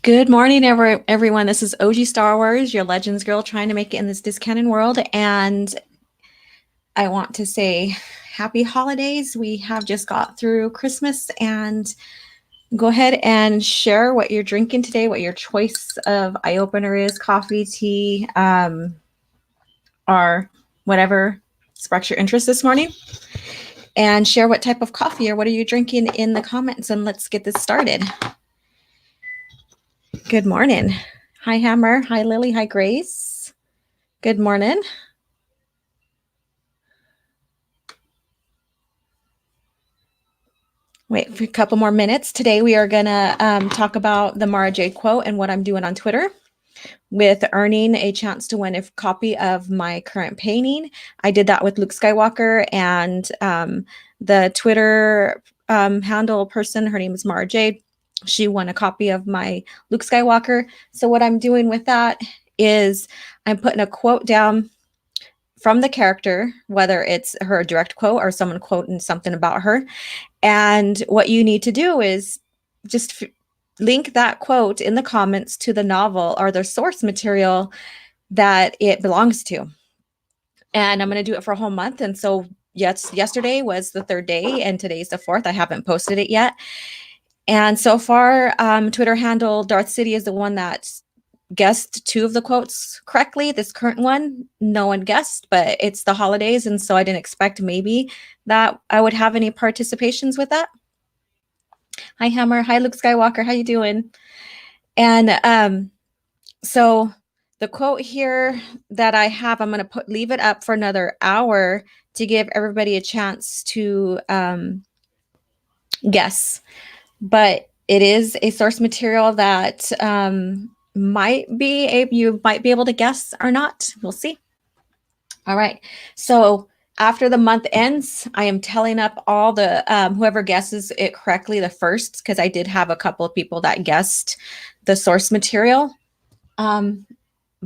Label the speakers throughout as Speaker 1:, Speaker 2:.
Speaker 1: Good morning, everyone. This is O.G.Starwars, your Legends girl, trying to make it in this discanon world. And I want to say happy holidays. We have just got through Christmas, and go ahead and share what you're drinking today, what your choice of eye opener is, coffee, tea, or whatever sparks your interest this morning. And share what type of coffee or what are you drinking in the comments, and let's get this started. Good morning. Hi, Hammer. Hi, Lily. Hi, Grace. Good morning. Wait for a couple more minutes. Today we are going to talk about the Mara Jade quote and what I'm doing on Twitter with earning a chance to win a copy of my current painting. I did that with Luke Skywalker, and the Twitter handle person, her name is Mara Jade. She won a copy of my Luke Skywalker. So what I'm doing with that is I'm putting a quote down from the character, whether it's her direct quote or someone quoting something about her. And what you need to do is just link that quote in the comments to the novel or the source material that it belongs to. And I'm going to do it for a whole month. And so, yes, yesterday was the third day and today's the fourth. I haven't posted it yet. And so far, Twitter handle Darth City is the one that's guessed two of the quotes correctly. This current one, no one guessed, but it's the holidays, and so I didn't expect maybe that I would have any participations with that. Hi, Hammer. Hi, Luke Skywalker. How you doing? And so the quote here that I have, I'm going to leave it up for another hour to give everybody a chance to guess. But it is a source material that you might be able to guess or not. We'll see. All right. So after the month ends, I am telling up all the whoever guesses it correctly the first, because I did have a couple of people that guessed the source material. But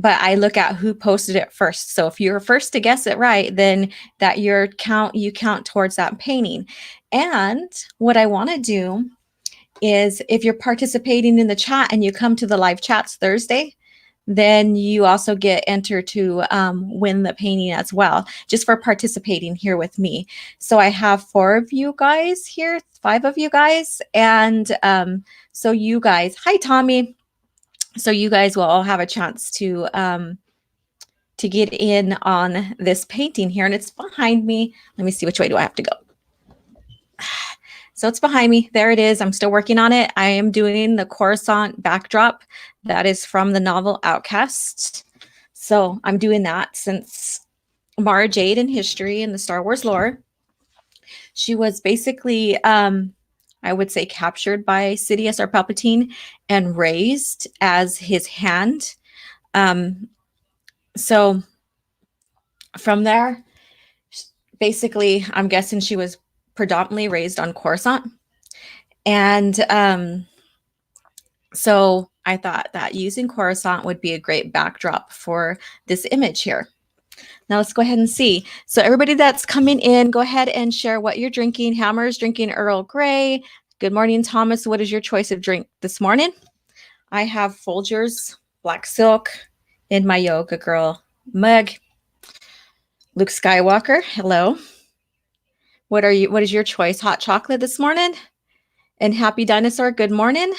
Speaker 1: I look at who posted it first. So if you're first to guess it right, then that you count towards that painting. And what I want to do is if you're participating in the chat and you come to the live chats Thursday, then you also get entered to win the painting as well, just for participating here with me. So I have 4 of you guys here, 5 of you guys. And so you guys, hi, Tommy. So you guys will all have a chance to get in on this painting here. And it's behind me. Let me see, which way do I have to go? So it's behind me. There it is. I'm still working on it. I am doing the Coruscant backdrop that is from the novel Outcast. So I'm doing that since Mara Jade in history and the Star Wars lore. She was basically, I would say, captured by Sidious or Palpatine and raised as his hand. So from there, basically, I'm guessing she was predominantly raised on Coruscant. And so I thought that using Coruscant would be a great backdrop for this image here. Now let's go ahead and see. So everybody that's coming in, go ahead and share what you're drinking. Hammer's drinking Earl Grey. Good morning, Thomas. What is your choice of drink this morning? I have Folgers Black Silk in my Yoga Girl mug. Luke Skywalker, hello. What is your choice? Hot chocolate this morning? And Happy Dinosaur, good morning.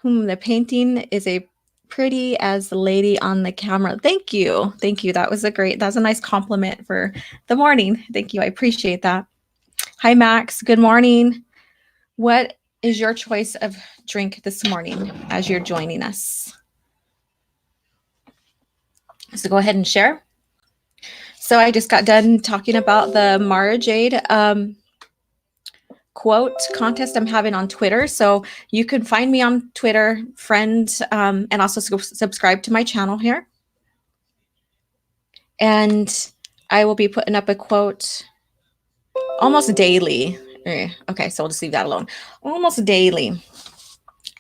Speaker 1: The painting is a pretty as the lady on the camera. Thank you. Thank you. That was a nice compliment for the morning. Thank you. I appreciate that. Hi, Max. Good morning. What is your choice of drink this morning as you're joining us? So go ahead and share. So I just got done talking about the Mara Jade quote contest I'm having on Twitter. So you can find me on Twitter, friend, and also subscribe to my channel here. And I will be putting up a quote almost daily. Okay, so we'll just leave that alone. Almost daily.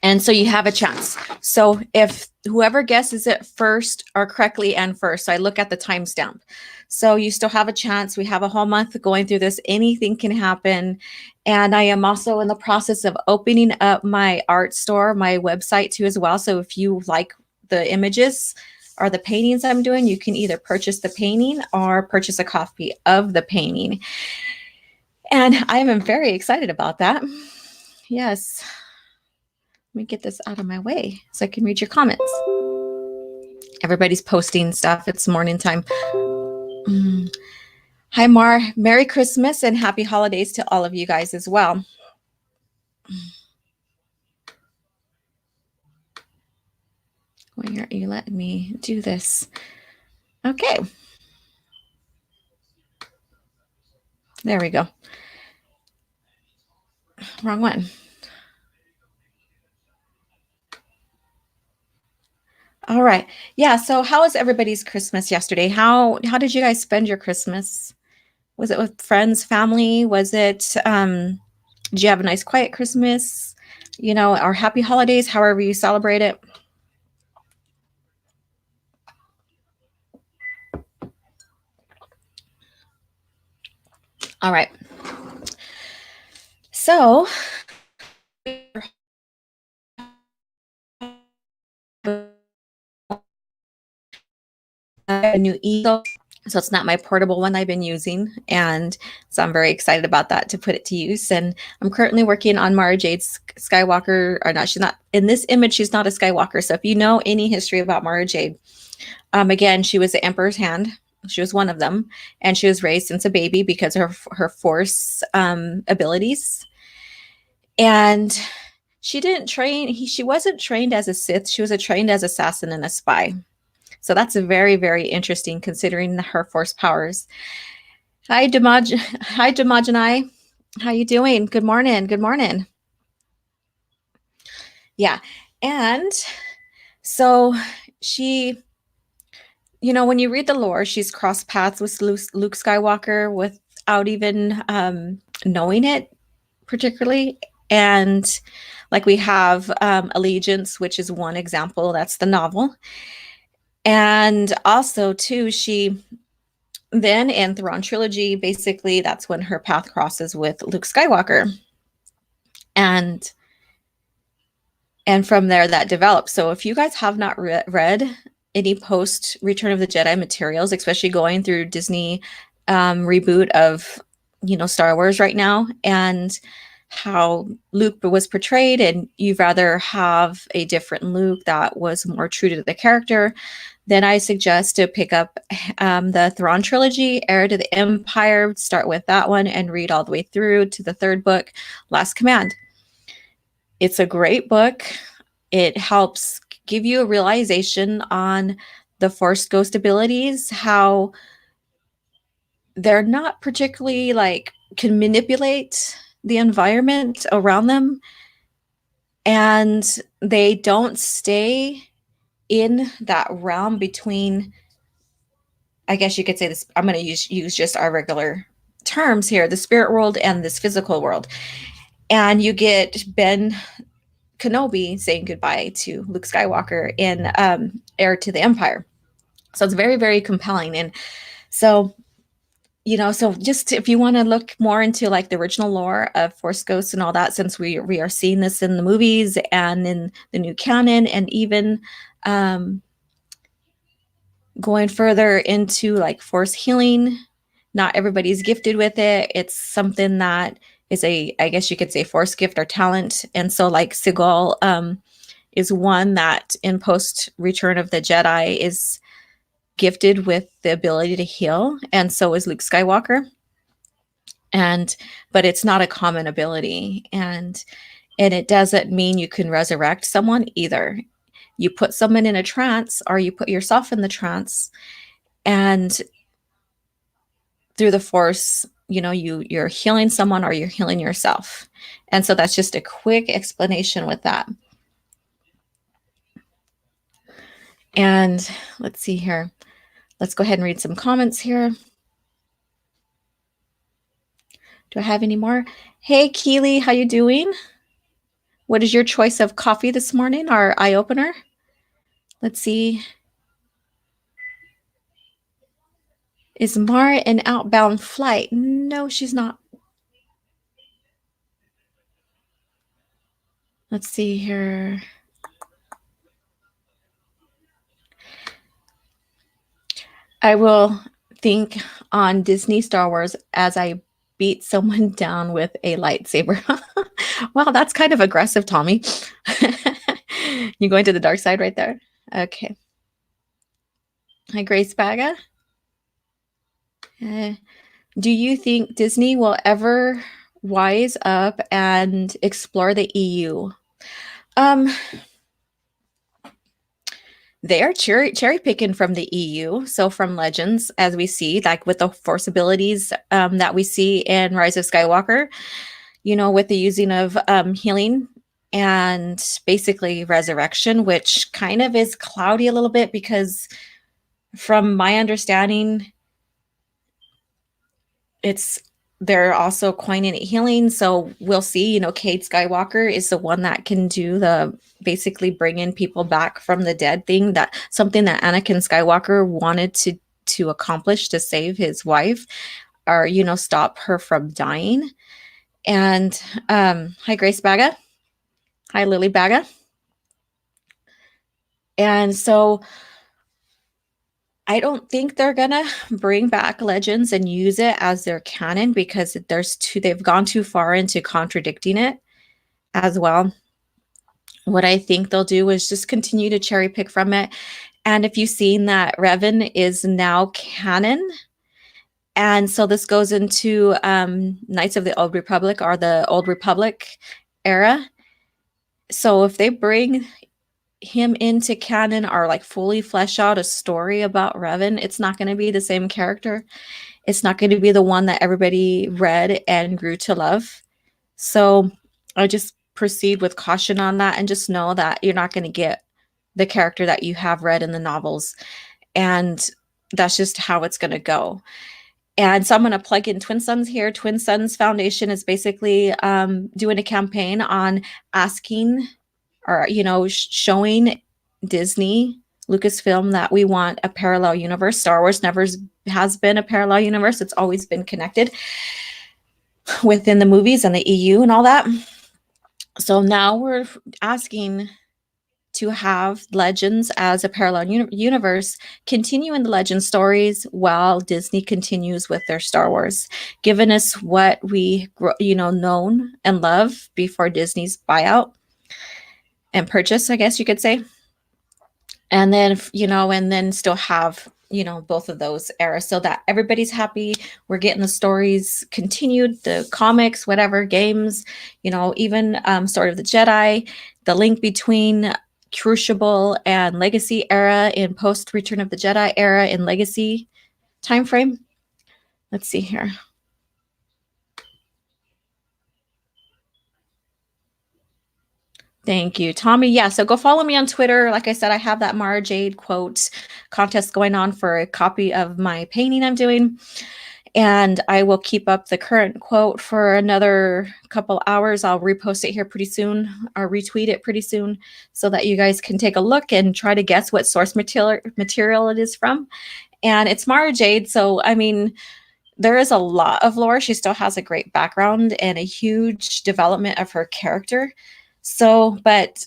Speaker 1: And so you have a chance. So if whoever guesses it first or correctly and first, so I look at the timestamp. So you still have a chance. We have a whole month going through this. Anything can happen. And I am also in the process of opening up my art store, my website too as well. So if you like the images or the paintings I'm doing, you can either purchase the painting or purchase a copy of the painting. And I am very excited about that. Yes. Let me get this out of my way so I can read your comments. Everybody's posting stuff. It's morning time. Hi, Mar. Merry Christmas and happy holidays to all of you guys as well. Why aren't you letting me do this? Okay. There we go. Wrong one. All right. Yeah. So how was everybody's Christmas yesterday? How did you guys spend your Christmas? Was it with friends, family? Was it did you have a nice quiet Christmas? You know, or happy holidays, however you celebrate it? All right. So a new easel. So it's not my portable one I've been using. And so I'm very excited about that to put it to use. And I'm currently working on Mara Jade's Skywalker, or not, she's not in this image, she's not a Skywalker. So if you know any history about Mara Jade, again, she was the Emperor's hand. She was one of them. And she was raised since a baby because of her force abilities. And she didn't train, she wasn't trained as a Sith. She was trained as assassin and a spy. So that's a very, very interesting considering her force powers. Hi, Demogeni. How you doing? Good morning. Good morning. Yeah. And so she, you know, when you read the lore, she's crossed paths with Luke Skywalker without even knowing it particularly. And like we have Allegiance, which is one example. That's the novel. And also, too, she then in Thrawn trilogy, basically, that's when her path crosses with Luke Skywalker. And from there, that develops. So if you guys have not read any post Return of the Jedi materials, especially going through Disney reboot of, you know, Star Wars right now, and how Luke was portrayed, and you'd rather have a different Luke that was more true to the character, then I suggest to pick up the Thrawn trilogy, Heir to the Empire, start with that one and read all the way through to the third book, Last Command. It's a great book. It helps give you a realization on the Force Ghost abilities, how they're not particularly like can manipulate the environment around them, and they don't stay in that realm between, I guess you could say this, I'm going to use just our regular terms here, the spirit world and this physical world. And you get Ben Kenobi saying goodbye to Luke Skywalker in Heir to the Empire. So it's very, very compelling. And so, you know, so just if you want to look more into like the original lore of Force Ghosts and all that, since we are seeing this in the movies and in the new canon, and even going further into like Force healing, not everybody's gifted with it. It's something that is a, I guess you could say, Force gift or talent. And so like Seagal is one that in post Return of the Jedi is gifted with the ability to heal, and so is Luke Skywalker. But it's not a common ability, and it doesn't mean you can resurrect someone either. You put someone in a trance, or you put yourself in the trance, and through the Force, you know, you're healing someone or you're healing yourself. And so that's just a quick explanation with that. And let's see here. Let's go ahead and read some comments here. Do I have any more? Hey, Keely, how you doing? What is your choice of coffee this morning, our eye opener? Let's see. Is Mara an outbound flight? No, she's not. Let's see here. I will think on Disney Star Wars as I beat someone down with a lightsaber. Well, that's kind of aggressive, Tommy. You going to the dark side right there? Okay. Hi, Grace Baga. Do you think Disney will ever wise up and explore the EU? They are cherry picking from the EU. So from Legends, as we see, like with the force abilities that we see in Rise of Skywalker, with the using of healing and basically resurrection, which kind of is cloudy a little bit because from my understanding, they're also coining it healing. So we'll see, Cade Skywalker is the one that can do the basically bringing people back from the dead thing, that something that Anakin Skywalker wanted to accomplish to save his wife or, stop her from dying. And hi, Grace Baga. Hi, Lily Baga. And so I don't think they're gonna bring back Legends and use it as their canon because they've gone too far into contradicting it as well. What I think they'll do is just continue to cherry pick from it. And if you've seen that Revan is now canon, and so this goes into Knights of the Old Republic or the Old Republic era. So if they bring him into canon or like fully flesh out a story about Revan, it's not going to be the same character. It's not going to be the one that everybody read and grew to love. So I just proceed with caution on that and just know that you're not going to get the character that you have read in the novels. And that's just how it's going to go. And so I'm going to plug in Twin Suns here. Twin Suns Foundation is basically doing a campaign on asking or, showing Disney, Lucasfilm, that we want a parallel universe. Star Wars never has been a parallel universe. It's always been connected within the movies and the EU and all that. So now we're asking to have Legends as a parallel universe, continue in the Legend stories while Disney continues with their Star Wars, giving us what we, known and love before Disney's buyout and purchase, I guess you could say. And then, and then still have, both of those eras so that everybody's happy. We're getting the stories continued, the comics, whatever, games, even Story of the Jedi, the link between Crucible and Legacy era in post Return of the Jedi era in Legacy time frame. Let's see here. Thank you, Tommy. Yeah, so go follow me on Twitter. Like I said, I have that Mara Jade quote contest going on for a copy of my painting I'm doing. And I will keep up the current quote for another couple hours. I'll repost it here pretty soon or retweet it pretty soon so that you guys can take a look and try to guess what source material it is from. And it's Mara Jade. So, I mean, there is a lot of lore. She still has a great background and a huge development of her character. So, but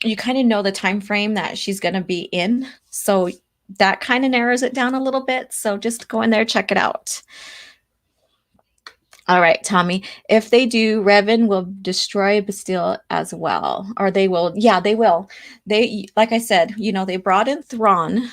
Speaker 1: you kind of know the time frame that she's going to be in. So that kind of narrows it down a little bit. So just go in there, check it out. All right, Tommy. If they do, Revan will destroy Bastille as well. Or they will. Yeah, they will. They, like I said, they brought in Thrawn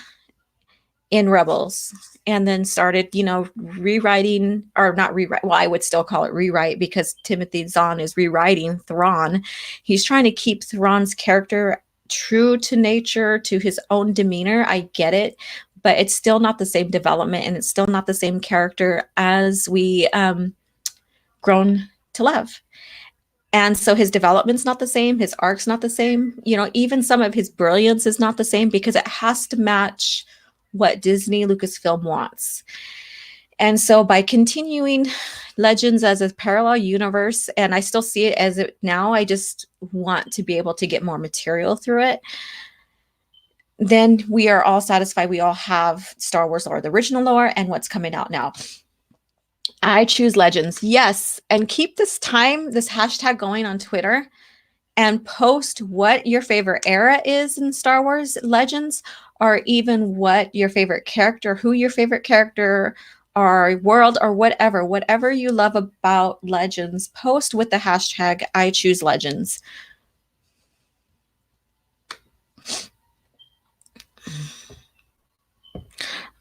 Speaker 1: in Rebels and then started, rewriting, or not rewrite. Well, I would still call it rewrite because Timothy Zahn is rewriting Thrawn. He's trying to keep Thrawn's character true to nature, to his own demeanor. I get it, but it's still not the same development and it's still not the same character as we grown to love. And so his development's not the same. His arc's not the same. Even some of his brilliance is not the same because it has to match what Disney Lucasfilm wants. And so by continuing Legends as a parallel universe, and I still see it as it now, I just want to be able to get more material through it. Then we are all satisfied. We all have Star Wars lore, the original lore, and what's coming out now. I choose Legends. Yes. And keep this hashtag going on Twitter and post what your favorite era is in Star Wars Legends, or even what your favorite character, who your favorite character or world or whatever you love about Legends, post with the hashtag I choose Legends.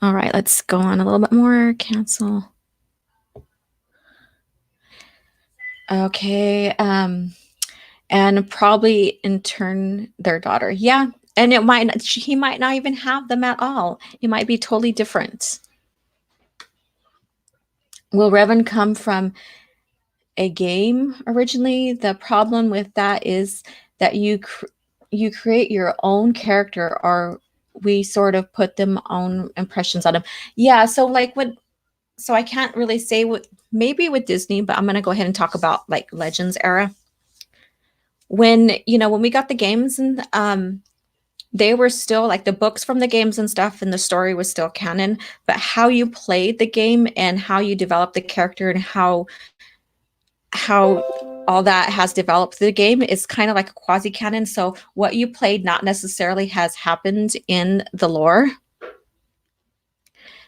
Speaker 1: All right, let's go on a little bit more. Cancel. Okay. And probably intern their daughter. Yeah. And he might not even have them at all. It might be totally different. Will Revan come from a game originally? The problem with that is that you create your own character, or we sort of put them own impressions on them. Yeah. So I can't really say what, maybe with Disney, but I'm going to go ahead and talk about like Legends era. When we got the games, and they were still like the books from the games and stuff, and the story was still canon, but how you played the game and how you developed the character and how all that has developed the game is kind of like a quasi canon. So what you played not necessarily has happened in the lore.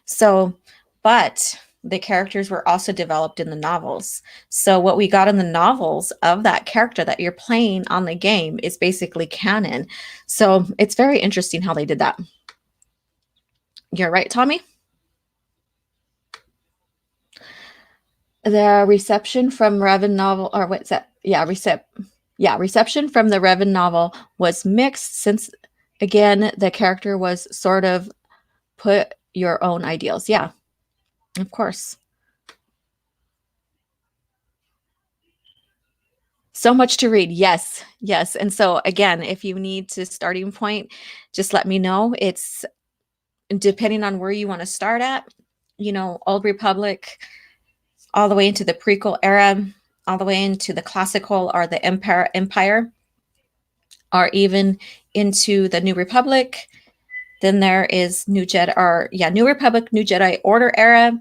Speaker 1: So, but the characters were also developed in the novels. So what we got in the novels of that character that you're playing on the game is basically canon. So it's very interesting how they did that. You're right, Tommy. The reception from Revan novel, or what's that? Yeah, reception from the Revan novel was mixed, since again the character was sort of put your own ideals. Yeah, of course. So much to read. Yes, yes. And so again, if you need to starting point, just let me know. It's depending on where you want to start at. Old Republic, all the way into the prequel era, all the way into the classical or the Empire, or even into the New Republic. Then there is New Republic, New Jedi Order era.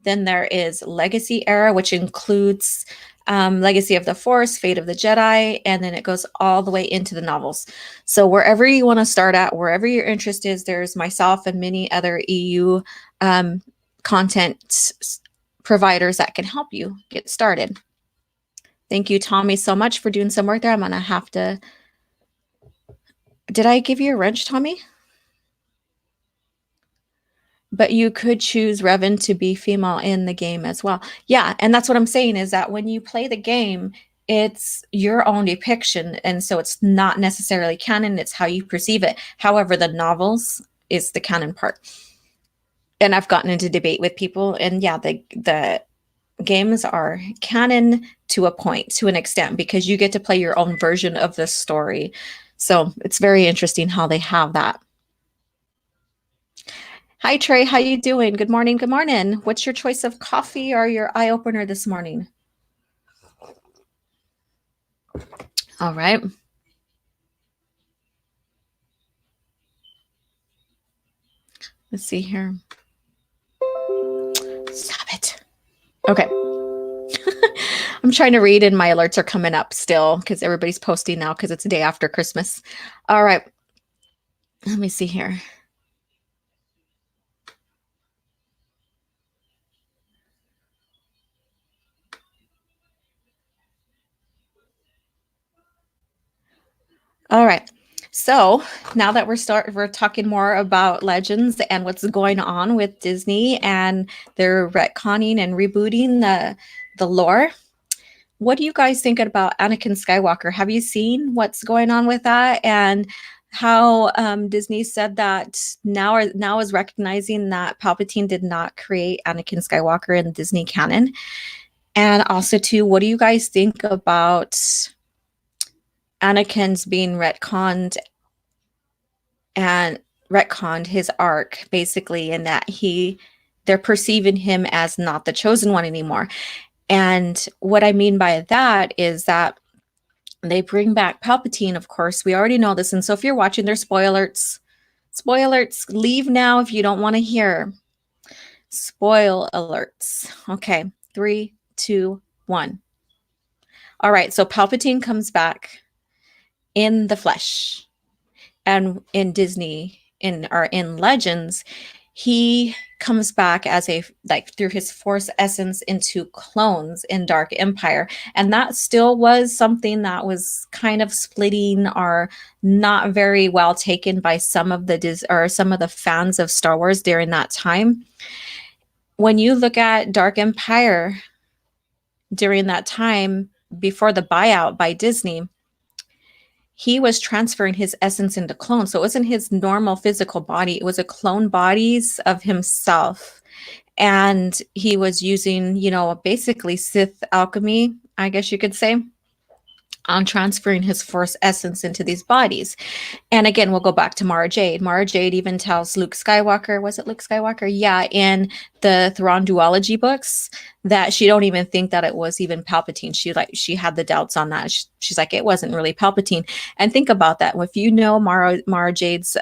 Speaker 1: Then there is Legacy era, which includes Legacy of the Force, Fate of the Jedi, and then it goes all the way into the novels. So wherever you want to start at, wherever your interest is, there's myself and many other EU content providers that can help you get started. Thank you, Tommy, so much for doing some work there. I'm going to have to... Did I give you a wrench, Tommy? But you could choose Revan to be female in the game as well. Yeah, and that's what I'm saying, is that when you play the game, it's your own depiction, and so it's not necessarily canon, it's how you perceive it. However, the novels is the canon part. And I've gotten into debate with people, and yeah, the games are canon to a point, to an extent, because you get to play your own version of the story. So it's very interesting how they have that. Hi, Trey. How you doing? Good morning. Good morning. What's your choice of coffee or your eye opener this morning? All right. Let's see here. Stop it. Okay. I'm trying to read and my alerts are coming up still because everybody's posting now because it's a day after Christmas. All right. Let me see here. All right. So now that we're talking more about Legends and what's going on with Disney, and they're retconning and rebooting the lore. What do you guys think about Anakin Skywalker? Have you seen what's going on with that, and how Disney said that now is recognizing that Palpatine did not create Anakin Skywalker in Disney canon? And also, too, what do you guys think about Anakin's being retconned his arc, basically, in that he they're perceiving him as not the chosen one anymore. And what I mean by that is that they bring back Palpatine, of course. We already know this. And so if you're watching, there's spoilers. Spoilers, leave now if you don't want to hear. Spoil alerts. Okay, 3, 2, 1. All right, so Palpatine comes back in the flesh. And in Disney, in Legends, he comes back as a, like, through his force essence into clones in Dark Empire. And that still was something that was kind of splitting or not very well taken by some of the fans of Star Wars during that time. When you look at Dark Empire during that time, before the buyout by Disney, he was transferring his essence into clones. So it wasn't his normal physical body. It was a clone bodies of himself. And he was using, basically Sith alchemy, I guess you could say, on transferring his force essence into these bodies. And again, we'll go back to Mara Jade. Mara Jade even tells Luke Skywalker, was it Luke Skywalker? Yeah, in the Thrawn duology books, that she don't even think that it was even Palpatine. She had the doubts on that. She's like, it wasn't really Palpatine. And think about that. If you know Mara Jade's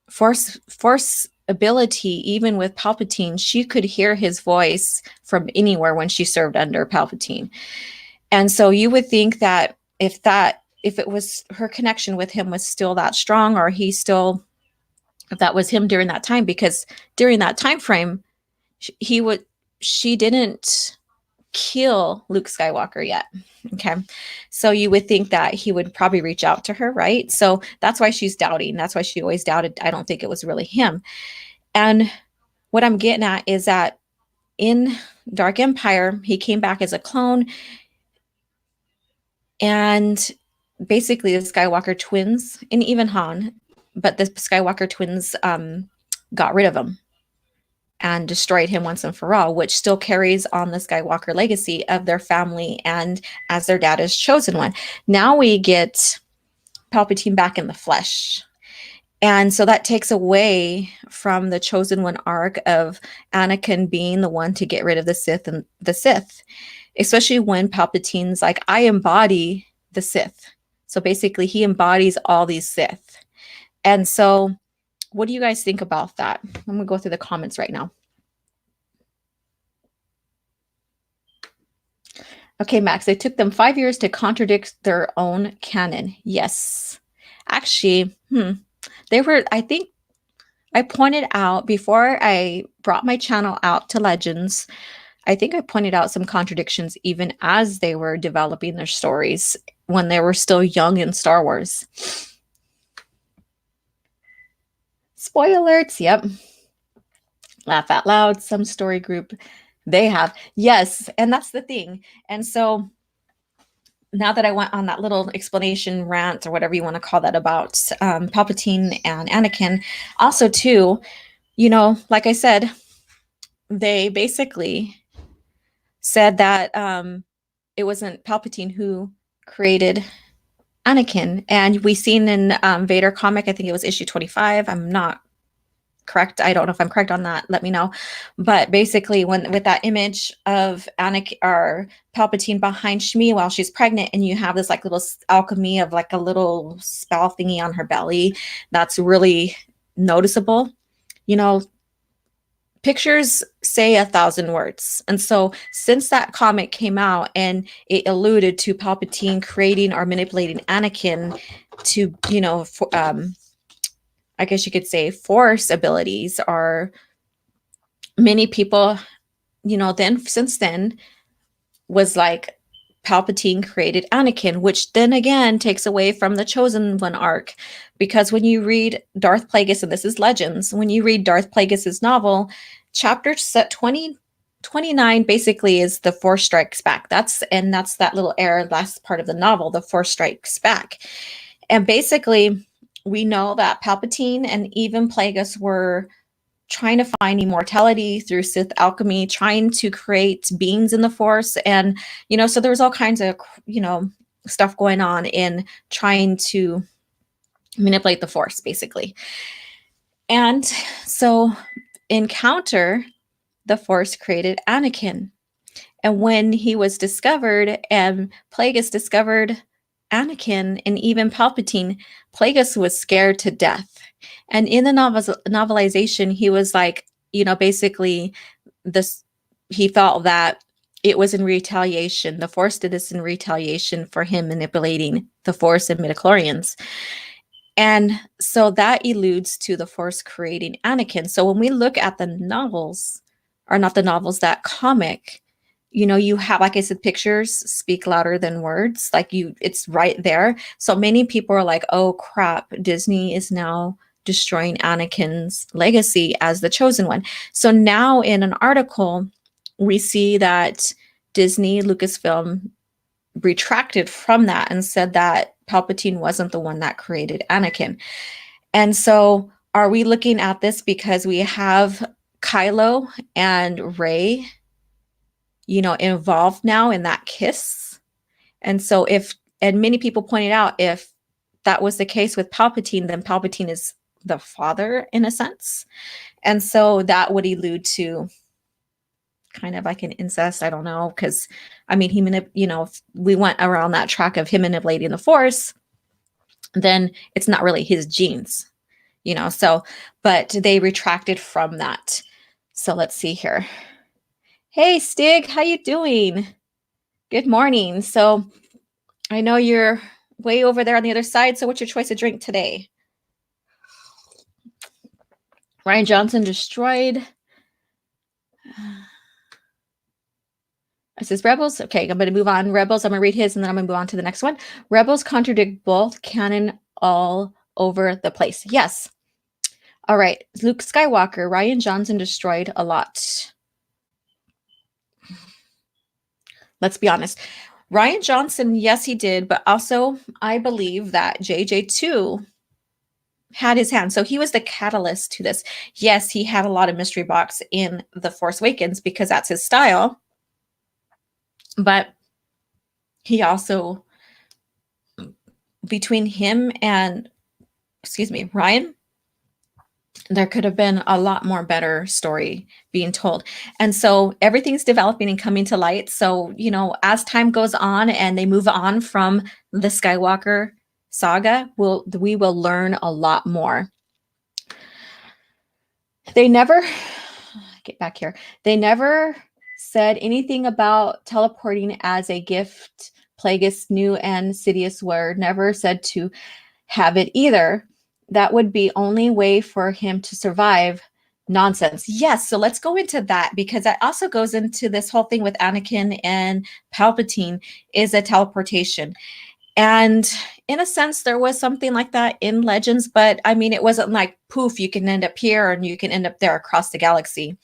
Speaker 1: force ability, even with Palpatine, she could hear his voice from anywhere when she served under Palpatine. And so you would think that if it was her connection with him was still that strong, or if that was him during that time, because during that time frame, she didn't kill Luke Skywalker yet. Okay. So you would think that he would probably reach out to her, right? So that's why she's doubting. That's why she always doubted. I don't think it was really him. And what I'm getting at is that in Dark Empire, he came back as a clone. And basically the Skywalker twins, and even Han, but the Skywalker twins got rid of him and destroyed him once and for all, which still carries on the Skywalker legacy of their family and as their dad is chosen one. Now we get Palpatine back in the flesh. And so that takes away from the chosen one arc of Anakin being the one to get rid of the Sith and the Sith, especially when Palpatine's like, I embody the Sith. So basically he embodies all these Sith. And so what do you guys think about that? I'm going to go through the comments right now. Okay, Max, it took them 5 years to contradict their own canon. Yes. Actually, I think I pointed out before I brought my channel out to Legends, I think I pointed out some contradictions even as they were developing their stories when they were still young in Star Wars. Spoiler alerts, yep. Laugh out loud, some story group, they have. Yes, and that's the thing. And so now that I went on that little explanation rant or whatever you want to call that about Palpatine and Anakin, also too, like I said, they basically said that it wasn't Palpatine who created Anakin. And we seen in Vader comic, I think it was issue 25. I'm not correct. I don't know if I'm correct on that. Let me know. But basically, with that image of Anakin or Palpatine behind Shmi while she's pregnant, and you have this like little alchemy of like a little spell thingy on her belly, that's really noticeable. Pictures say 1,000 words. And so since that comic came out and it alluded to Palpatine creating or manipulating Anakin to, I guess you could say force abilities, or many people, since then was like Palpatine created Anakin, which then again takes away from the Chosen One arc. Because when you read Darth Plagueis, and this is Legends, when you read Darth Plagueis's novel, chapter 29 basically is the Force Strikes Back. That's that little last part of the novel, the Force Strikes Back. And basically, we know that Palpatine and even Plagueis were trying to find immortality through Sith alchemy, trying to create beings in the Force. And, so there was all kinds of, stuff going on in trying to manipulate the Force, basically. And so encounter, the Force created Anakin. And when he was discovered and Plagueis discovered Anakin and even Palpatine, Plagueis was scared to death. And in the novelization, he was like, basically this, he felt that it was in retaliation. The Force did this in retaliation for him manipulating the Force and midichlorians. And so that alludes to the Force creating Anakin. So when we look at the novels, or not the novels, that comic, you have, like I said, pictures speak louder than words. It's right there. So many people are like, oh crap, Disney is now destroying Anakin's legacy as the chosen one. So now in an article, we see that Disney, Lucasfilm, retracted from that and said that Palpatine wasn't the one that created Anakin. And so are we looking at this because we have Kylo and Rey, involved now in that kiss? And so and many people pointed out, if that was the case with Palpatine, then Palpatine is the father in a sense. And so that would allude to kind of like an incest. I don't know, because if we went around that track of him manipulating the Force, then it's not really his genes, so, but they retracted from that. So let's see here. Hey Stig, how you doing? Good morning. So I know you're way over there on the other side. So what's your choice of drink today? Rian Johnson destroyed. It says Rebels. Okay, I'm going to move on. Rebels, I'm going to read his and then I'm going to move on to the next one. Rebels contradict both canon all over the place. Yes. All right. Luke Skywalker, Rian Johnson destroyed a lot. Let's be honest. Rian Johnson, yes, he did. But also, I believe that JJ2 had his hand. So he was the catalyst to this. Yes, he had a lot of mystery box in The Force Awakens because that's his style. But he also, between him and, Rian, there could have been a lot more better story being told. And so everything's developing and coming to light. So, as time goes on and they move on from the Skywalker saga, we will learn a lot more. They never, get back here. They never said anything about teleporting as a gift. Plagueis knew and Sidious were never said to have it either. That would be only way for him to survive. Nonsense. Yes, so let's go into that, because that also goes into this whole thing with Anakin and Palpatine is a teleportation. And in a sense, there was something like that in Legends, but it wasn't like poof, you can end up here and you can end up there across the galaxy.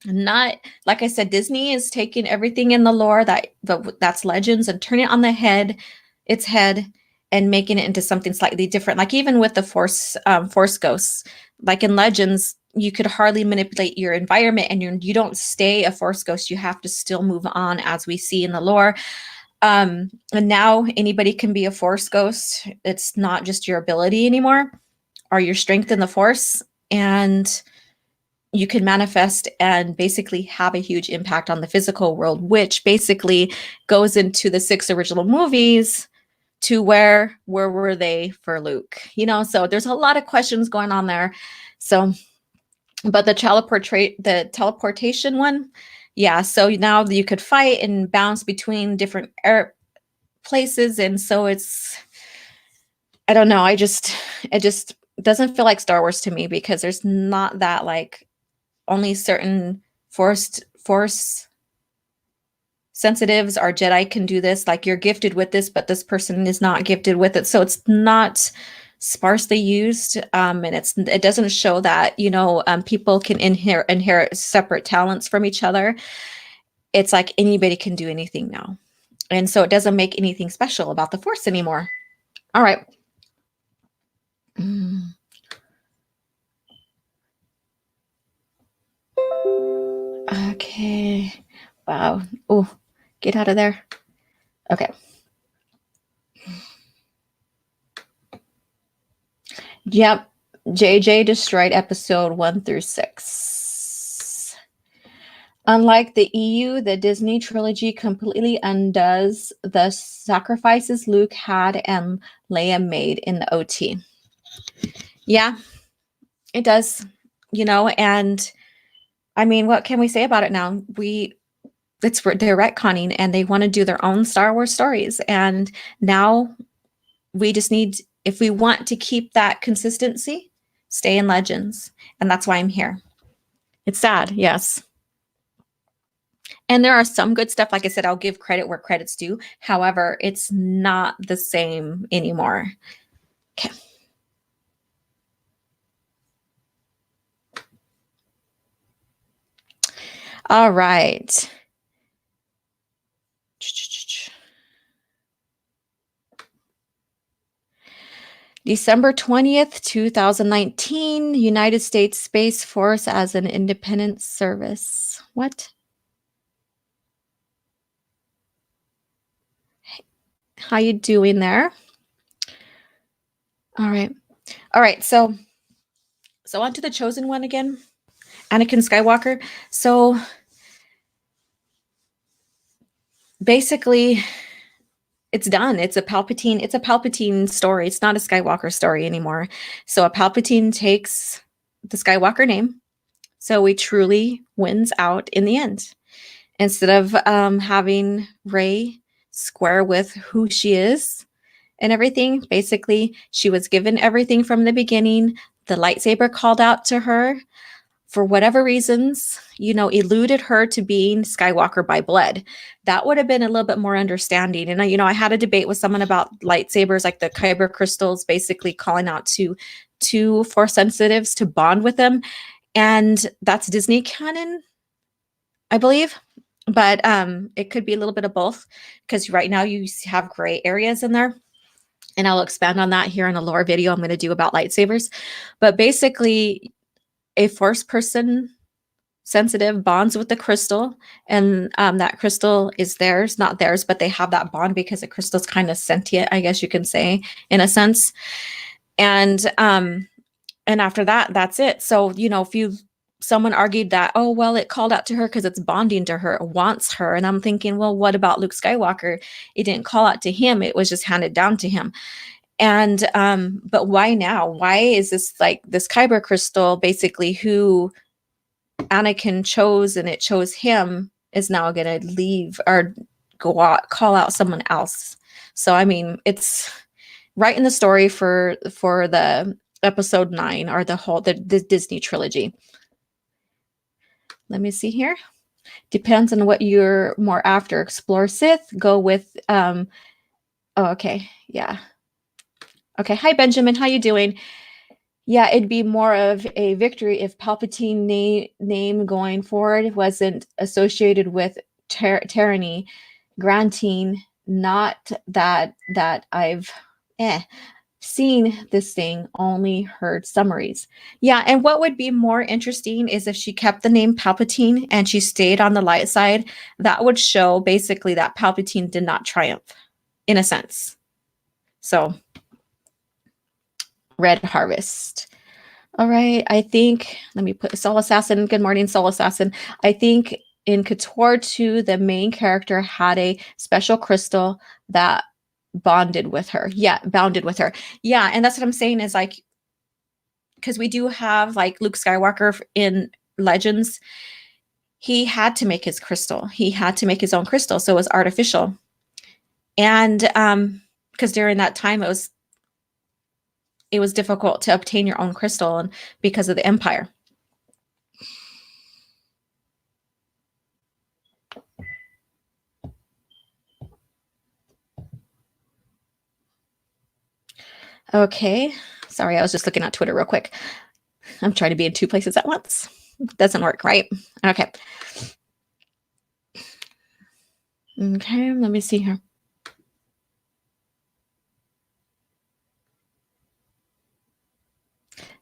Speaker 1: Not, like I said, Disney is taking everything in the lore that's Legends and turning it on its head, and making it into something slightly different. Like even with the Force ghosts, like in Legends, you could hardly manipulate your environment, and you don't stay a Force ghost. You have to still move on, as we see in the lore. And now anybody can be a Force ghost. It's not just your ability anymore, or your strength in the Force, and you can manifest and basically have a huge impact on the physical world, which basically goes into the 6 original movies. To where were they for Luke? So there's a lot of questions going on there. So, but the teleportation one, yeah. So now you could fight and bounce between different places, and so I don't know. It just doesn't feel like Star Wars to me, because there's not that, like, only certain force sensitives or Jedi can do this. Like, you're gifted with this, but this person is not gifted with it. So it's not sparsely used, and it doesn't show that people can inherit separate talents from each other. It's like anybody can do anything now, and so it doesn't make anything special about the Force anymore. All right. Okay. Wow. Oh, get out of there. Okay. Yep. JJ destroyed episode 1 through 6. Unlike the EU, the Disney trilogy completely undoes the sacrifices Luke had and Leia made in the OT. Yeah, it does, and I mean, what can we say about it now? They're retconning and they want to do their own Star Wars stories. And now we just need, if we want to keep that consistency, stay in Legends. And that's why I'm here. It's sad, yes. And there are some good stuff. Like I said, I'll give credit where credit's due. However, it's not the same anymore. Okay. All right. December 20th, 2019, United States Space Force as an independent service. What? How you doing there? All right. So on to the chosen one again. Anakin Skywalker. So basically, it's done. It's a Palpatine story. It's not a Skywalker story anymore. So a Palpatine takes the Skywalker name. So he truly wins out in the end. Instead of having Rey square with who she is and everything, basically, she was given everything from the beginning. The lightsaber called out to her. For whatever reasons, eluded her to being Skywalker by blood. That would have been a little bit more understanding. And, I had a debate with someone about lightsabers, like the kyber crystals, basically calling out to two Force sensitives to bond with them. And that's Disney canon, I believe. But it could be a little bit of both, because right now you have gray areas in there. And I'll expand on that here in a lore video I'm going to do about lightsabers. But basically, a Force person sensitive bonds with the crystal, and that crystal is theirs, not theirs, but they have that bond because the crystal's kind of sentient, I guess you can say, in a sense. And after that, that's it. So, someone argued that, oh, well, it called out to her because it's bonding to her, it wants her. And I'm thinking, well, what about Luke Skywalker? It didn't call out to him. It was just handed down to him. And but why now? Why is this like this kyber crystal, basically who Anakin chose and it chose him, is now going to leave or go out, call out someone else? So I mean, it's right in the story for the episode 9 or the Disney trilogy. Let me see here. Depends on what you're more after. Explore Sith, go with oh, okay, yeah. Okay, hi Benjamin, how you doing? Yeah, it'd be more of a victory if Palpatine name going forward wasn't associated with tyranny, granting not that I've seen this thing, only heard summaries. Yeah, and what would be more interesting is if she kept the name Palpatine and she stayed on the light side. That would show basically that Palpatine did not triumph, in a sense. So Red Harvest. All right, I think, let me put Soul Assassin. Good morning, Soul Assassin. I think in KOTOR 2, the main character had a special crystal that bonded with her. Yeah, bounded with her. Yeah, and that's what I'm saying is like, because we do have like Luke Skywalker in Legends, he had to make his crystal. He had to make his own crystal, so it was artificial. And because during that time it was difficult to obtain your own crystal, and because of the Empire. Okay, sorry, I was just looking at Twitter real quick. I'm trying to be in 2 places at once. Doesn't work, right? Okay. Okay, let me see here.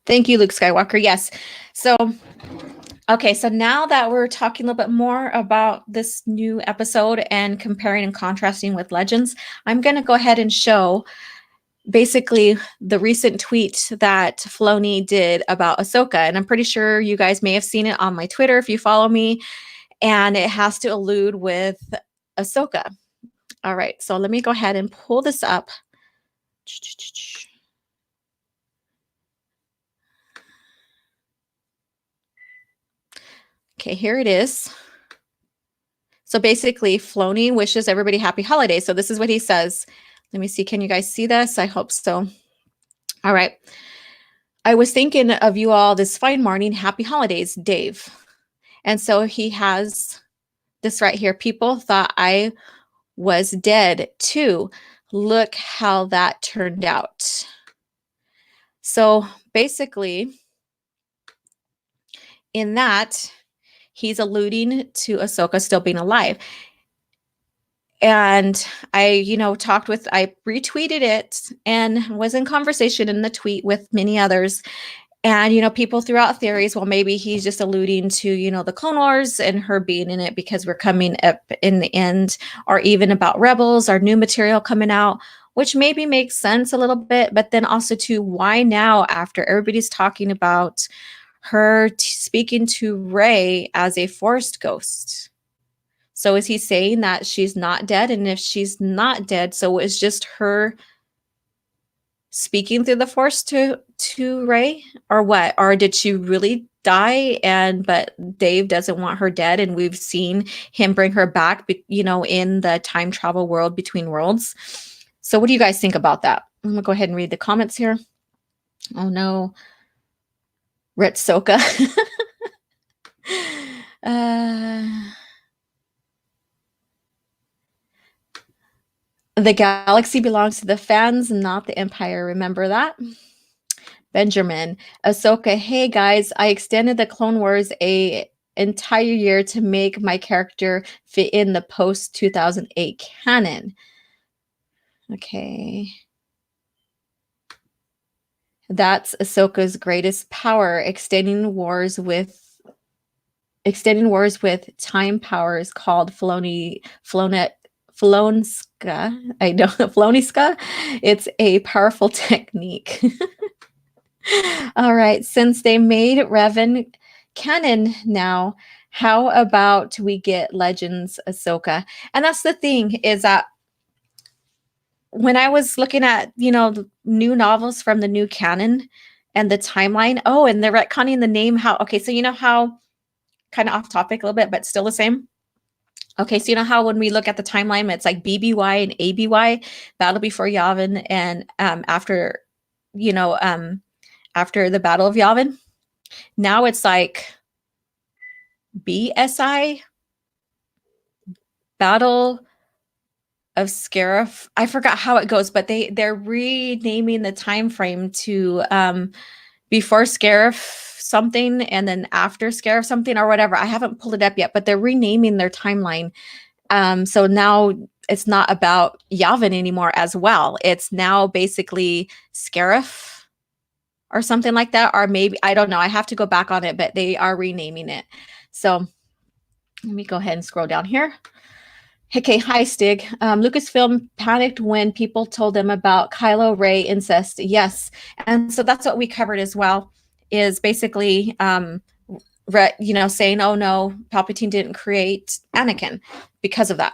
Speaker 1: Thank you, Luke Skywalker. Yes. So, okay, so now that we're talking a little bit more about this new episode and comparing and contrasting with Legends, I'm going to go ahead and show basically the recent tweet that Filoni did about Ahsoka, and I'm pretty sure you guys may have seen it on my Twitter if you follow me, and it has to allude with Ahsoka. All right, so let me go ahead and pull this up. Okay, here it is. So basically, Filoni wishes everybody happy holidays. So this is what he says. Let me see. Can you guys see this? I hope so. All right. I was thinking of you all this fine morning. Happy holidays, Dave. And so he has this right here. People thought I was dead too. Look how that turned out. So basically, in that, he's alluding to Ahsoka still being alive. And I, I retweeted it and was in conversation in the tweet with many others. And, people threw out theories. Well, maybe he's just alluding to, the Clone Wars and her being in it because we're coming up in the end, or even about Rebels, our new material coming out, which maybe makes sense a little bit. But then also, too, why now after everybody's talking about her speaking to Rey as a Force ghost? So is he saying that she's not dead? And if she's not dead, so it's just her speaking through the Force to Rey, or what? Or did she really die? But Dave doesn't want her dead, and we've seen him bring her back, in the time travel world between worlds. So what do you guys think about that? I'm gonna go ahead and read the comments here. Oh no, Retsoka. The galaxy belongs to the fans, not the Empire. Remember that? Benjamin, Ahsoka, hey guys, I extended the Clone Wars a entire year to make my character fit in the post 2008 canon. Okay. That's Ahsoka's greatest power, extending wars with time powers called Flonska. I know Floniska. It's a powerful technique. All right, since they made Revan canon now, how about we get Legends Ahsoka? And that's the thing, is that when I was looking at, the new novels from the new canon and the timeline, and they're retconning the name, okay, so how, kind of off topic a little bit, but still the same. Okay, so how when we look at the timeline, it's like BBY and ABY, Battle Before Yavin, and after the Battle of Yavin. Now it's like BSI, Battle of Scarif. I forgot how it goes, but they're renaming the time frame to before Scarif something and then after Scarif something or whatever. I haven't pulled it up yet, but they're renaming their timeline. So now it's not about Yavin anymore as well. It's now basically Scarif or something like that, or maybe, I don't know. I have to go back on it, but they are renaming it. So let me go ahead and scroll down here. Okay, hi Stig. Lucasfilm panicked when people told them about Kylo Rey incest. Yes, and so that's what we covered as well. Is basically, saying, "Oh no, Palpatine didn't create Anakin because of that."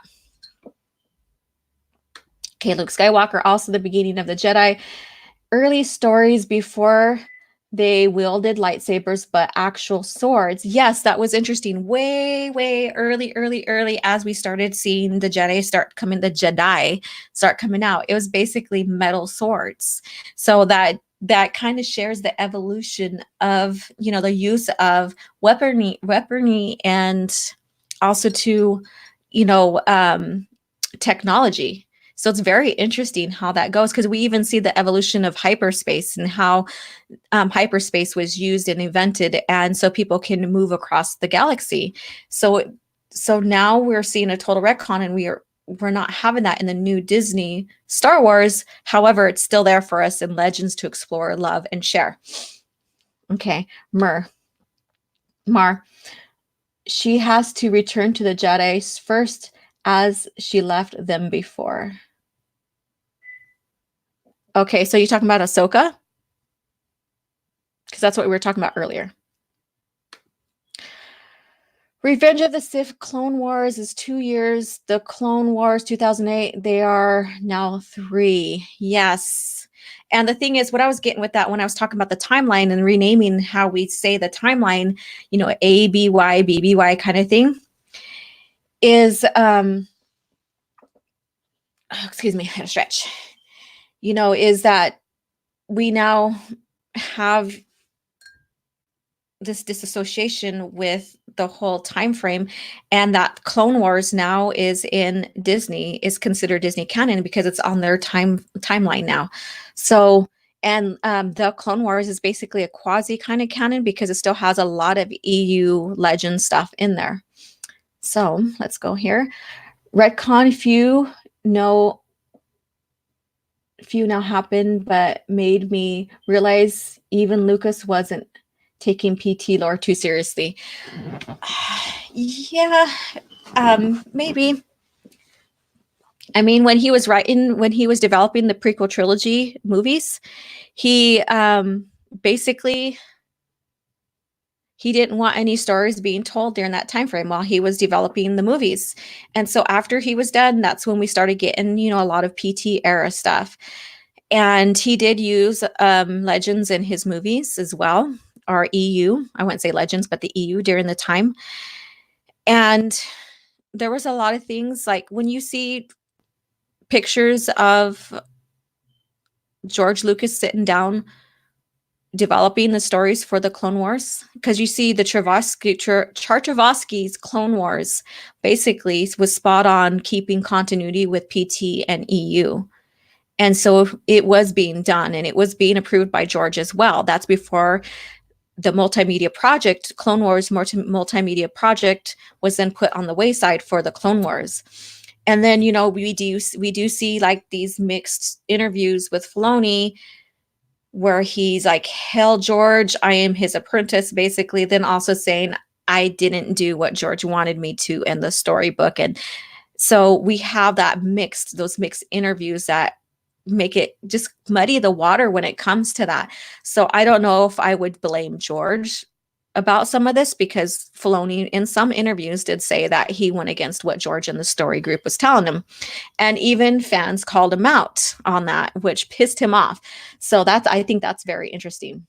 Speaker 1: Okay, Luke Skywalker, also the beginning of the Jedi. Early stories before they wielded lightsabers, but actual swords. Yes, that was interesting. Way, way early, as we started seeing the Jedi start coming out. It was basically metal swords. So that kind of shares the evolution of, the use of weaponry and also to, technology. So it's very interesting how that goes, because we even see the evolution of hyperspace and how hyperspace was used and invented, and so people can move across the galaxy. So now we're seeing a total retcon, and we're not having that in the new Disney Star Wars. However, it's still there for us in Legends to explore, love, and share. Okay, Mar. She has to return to the Jedi first, as she left them before. Okay, so you're talking about Ahsoka? Because that's what we were talking about earlier. Revenge of the Sith Clone Wars is 2 years. The Clone Wars 2008, they are now 3. Yes. And the thing is, what I was getting with that when I was talking about the timeline and renaming how we say the timeline, you know, ABY, BBY kind of thing, is excuse me, I had a stretch. You know, is that we now have this disassociation with the whole time frame, and that Clone Wars now is in Disney, is considered Disney canon because it's on their timeline now. So, and the Clone Wars is basically a quasi kind of canon because it still has a lot of EU legend stuff in there. So let's go here. Retcon few now happened, but made me realize even Lucas wasn't taking PT lore too seriously. Yeah, maybe. I mean, when he was developing the prequel trilogy movies, he basically he didn't want any stories being told during that time frame while he was developing the movies. And so after he was done, that's when we started getting, you know, a lot of PT era stuff. And he did use legends in his movies as well, or EU. I wouldn't say legends, but the EU during the time. And there was a lot of things like when you see pictures of George Lucas sitting down developing the stories for the Clone Wars, because you see the Chartrovsky's Clone Wars basically was spot on keeping continuity with PT and EU. And so it was being done and it was being approved by George as well. That's before the multimedia project, Clone Wars multimedia project, was then put on the wayside for the Clone Wars. And then, you know, we do see like these mixed interviews with Filoni where he's like, "Hell, George, I am his apprentice," basically, then also saying, "I didn't do what George wanted me to in the storybook." And so we have those mixed interviews that make it just muddy the water when it comes to that. So I don't know if I would blame George about some of this, because Filoni in some interviews did say that he went against what George and the story group was telling him. And even fans called him out on that, which pissed him off. So I think that's very interesting.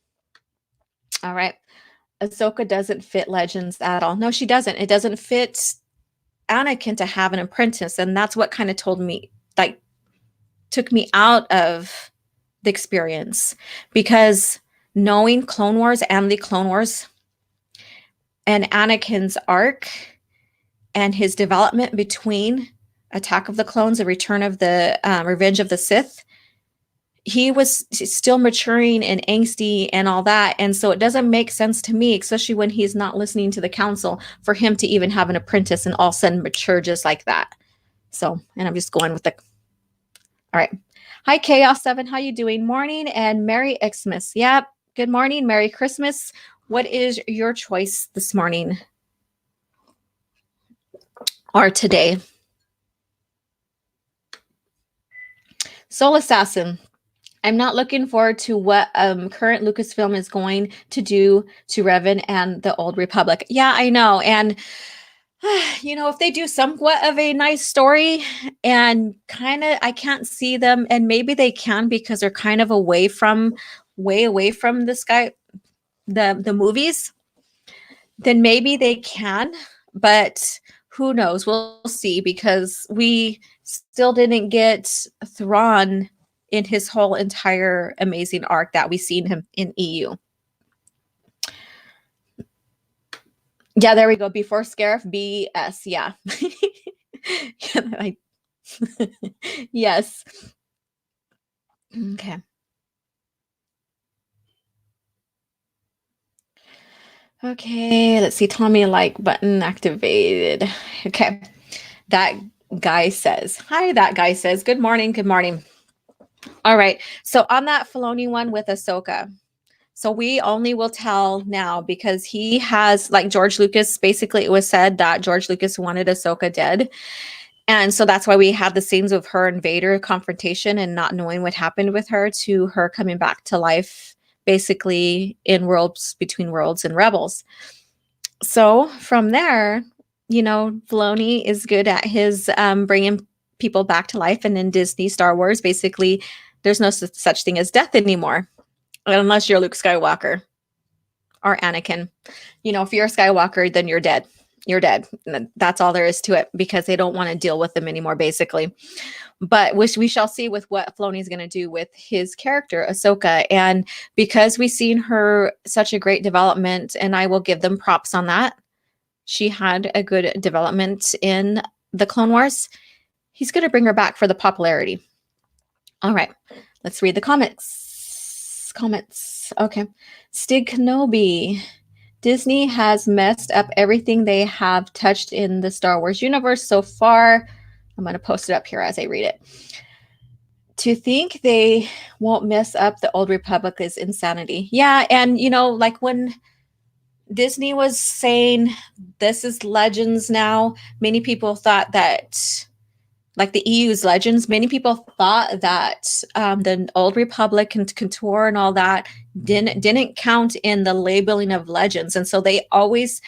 Speaker 1: All right. Ahsoka doesn't fit Legends at all. No, she doesn't. It doesn't fit Anakin to have an apprentice. And that's what kind of took me out of the experience, because knowing Clone Wars and the Clone Wars and Anakin's arc and his development between Attack of the Clones and Return of the Revenge of the Sith, he was still maturing and angsty and all that. And so it doesn't make sense to me, especially when he's not listening to the council, for him to even have an apprentice and all of a sudden mature just like that. So, and I'm just going with the, all right. Hi, Chaos 7. How you doing? Morning and Merry Xmas. Yep. Good morning. Merry Christmas. What is your choice this morning or today? Soul Assassin. I'm not looking forward to what current Lucasfilm is going to do to Revan and the Old Republic. Yeah, I know. And, you know, if they do somewhat of a nice story and kind of, I can't see them, and maybe they can because they're kind of way away from this guy, the movies, then maybe they can, but who knows? We'll see, because we still didn't get Thrawn in his whole entire amazing arc that we've seen him in EU. Yeah, there we go. Before Scarif, BS. Yeah. Yes. Okay. Okay, let's see. Tommy like button activated. Okay. That guy says, hi, that guy says, good morning. Good morning. All right. So on that Filoni one with Ahsoka, so we only will tell now because he has, like George Lucas, basically it was said that George Lucas wanted Ahsoka dead. And so that's why we had the scenes of her and Vader confrontation and not knowing what happened with her to her coming back to life, basically in Worlds Between Worlds and Rebels. So from there, Filoni is good at his bringing people back to life. And in Disney Star Wars, basically, there's no such thing as death anymore, unless you're Luke Skywalker or Anakin. If you're a Skywalker, then you're dead. You're dead. That's all there is to it, because they don't want to deal with them anymore, basically. But we shall see with what Filoni is going to do with his character, Ahsoka. And because we've seen her such a great development, and I will give them props on that, she had a good development in the Clone Wars. He's going to bring her back for the popularity. All right, let's read the comments. Okay. Stig Kenobi. Disney has messed up everything they have touched in the Star Wars universe so far. I'm going to post it up here as I read it. To think they won't mess up the Old Republic is insanity. Yeah, and like when Disney was saying this is Legends now, many people thought that, like the EU's Legends, many people thought that the Old Republic and Couture and all that didn't count in the labeling of Legends. And so they always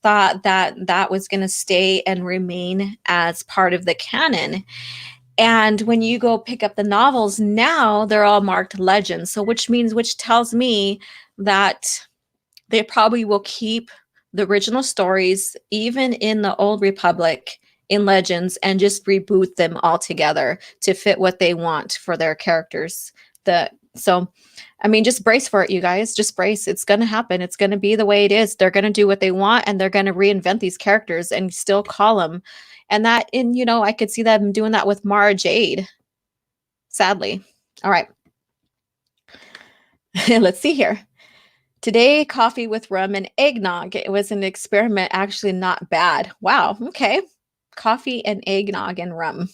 Speaker 1: thought that that was going to stay and remain as part of the canon. And when you go pick up the novels now, they're all marked Legends. So which tells me that they probably will keep the original stories, even in the Old Republic, in Legends, and just reboot them all together to fit what they want for their characters. Just brace for it, you guys. Just brace. It's going to happen. It's going to be the way it is. They're going to do what they want, and they're going to reinvent these characters and still call them. And I could see them doing that with Mara Jade, sadly. All right. Let's see here. Today, coffee with rum and eggnog. It was an experiment, actually not bad. Wow. Okay. Coffee and eggnog and rum.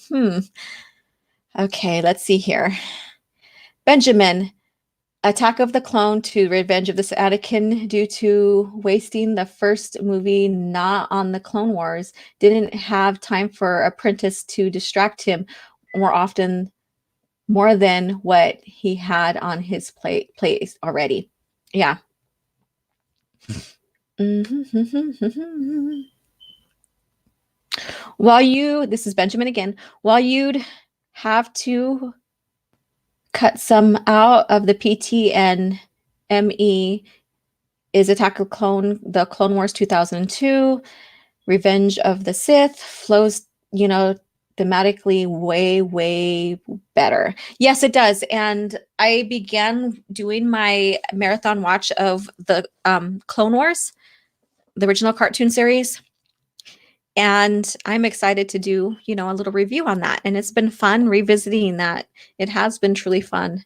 Speaker 1: Okay, let's see here. Benjamin, Attack of the Clone to Revenge of the Anakin due to wasting the first movie not on the Clone Wars. Didn't have time for Apprentice to distract him more than what he had on his plate already. Yeah. This is Benjamin again, while you'd have to cut some out of the PT and ME is Attack of the Clone Wars 2002, Revenge of the Sith flows, thematically way, way better. Yes, it does. And I began doing my marathon watch of the Clone Wars, the original cartoon series. And I'm excited to do, a little review on that. And it's been fun revisiting that. It has been truly fun.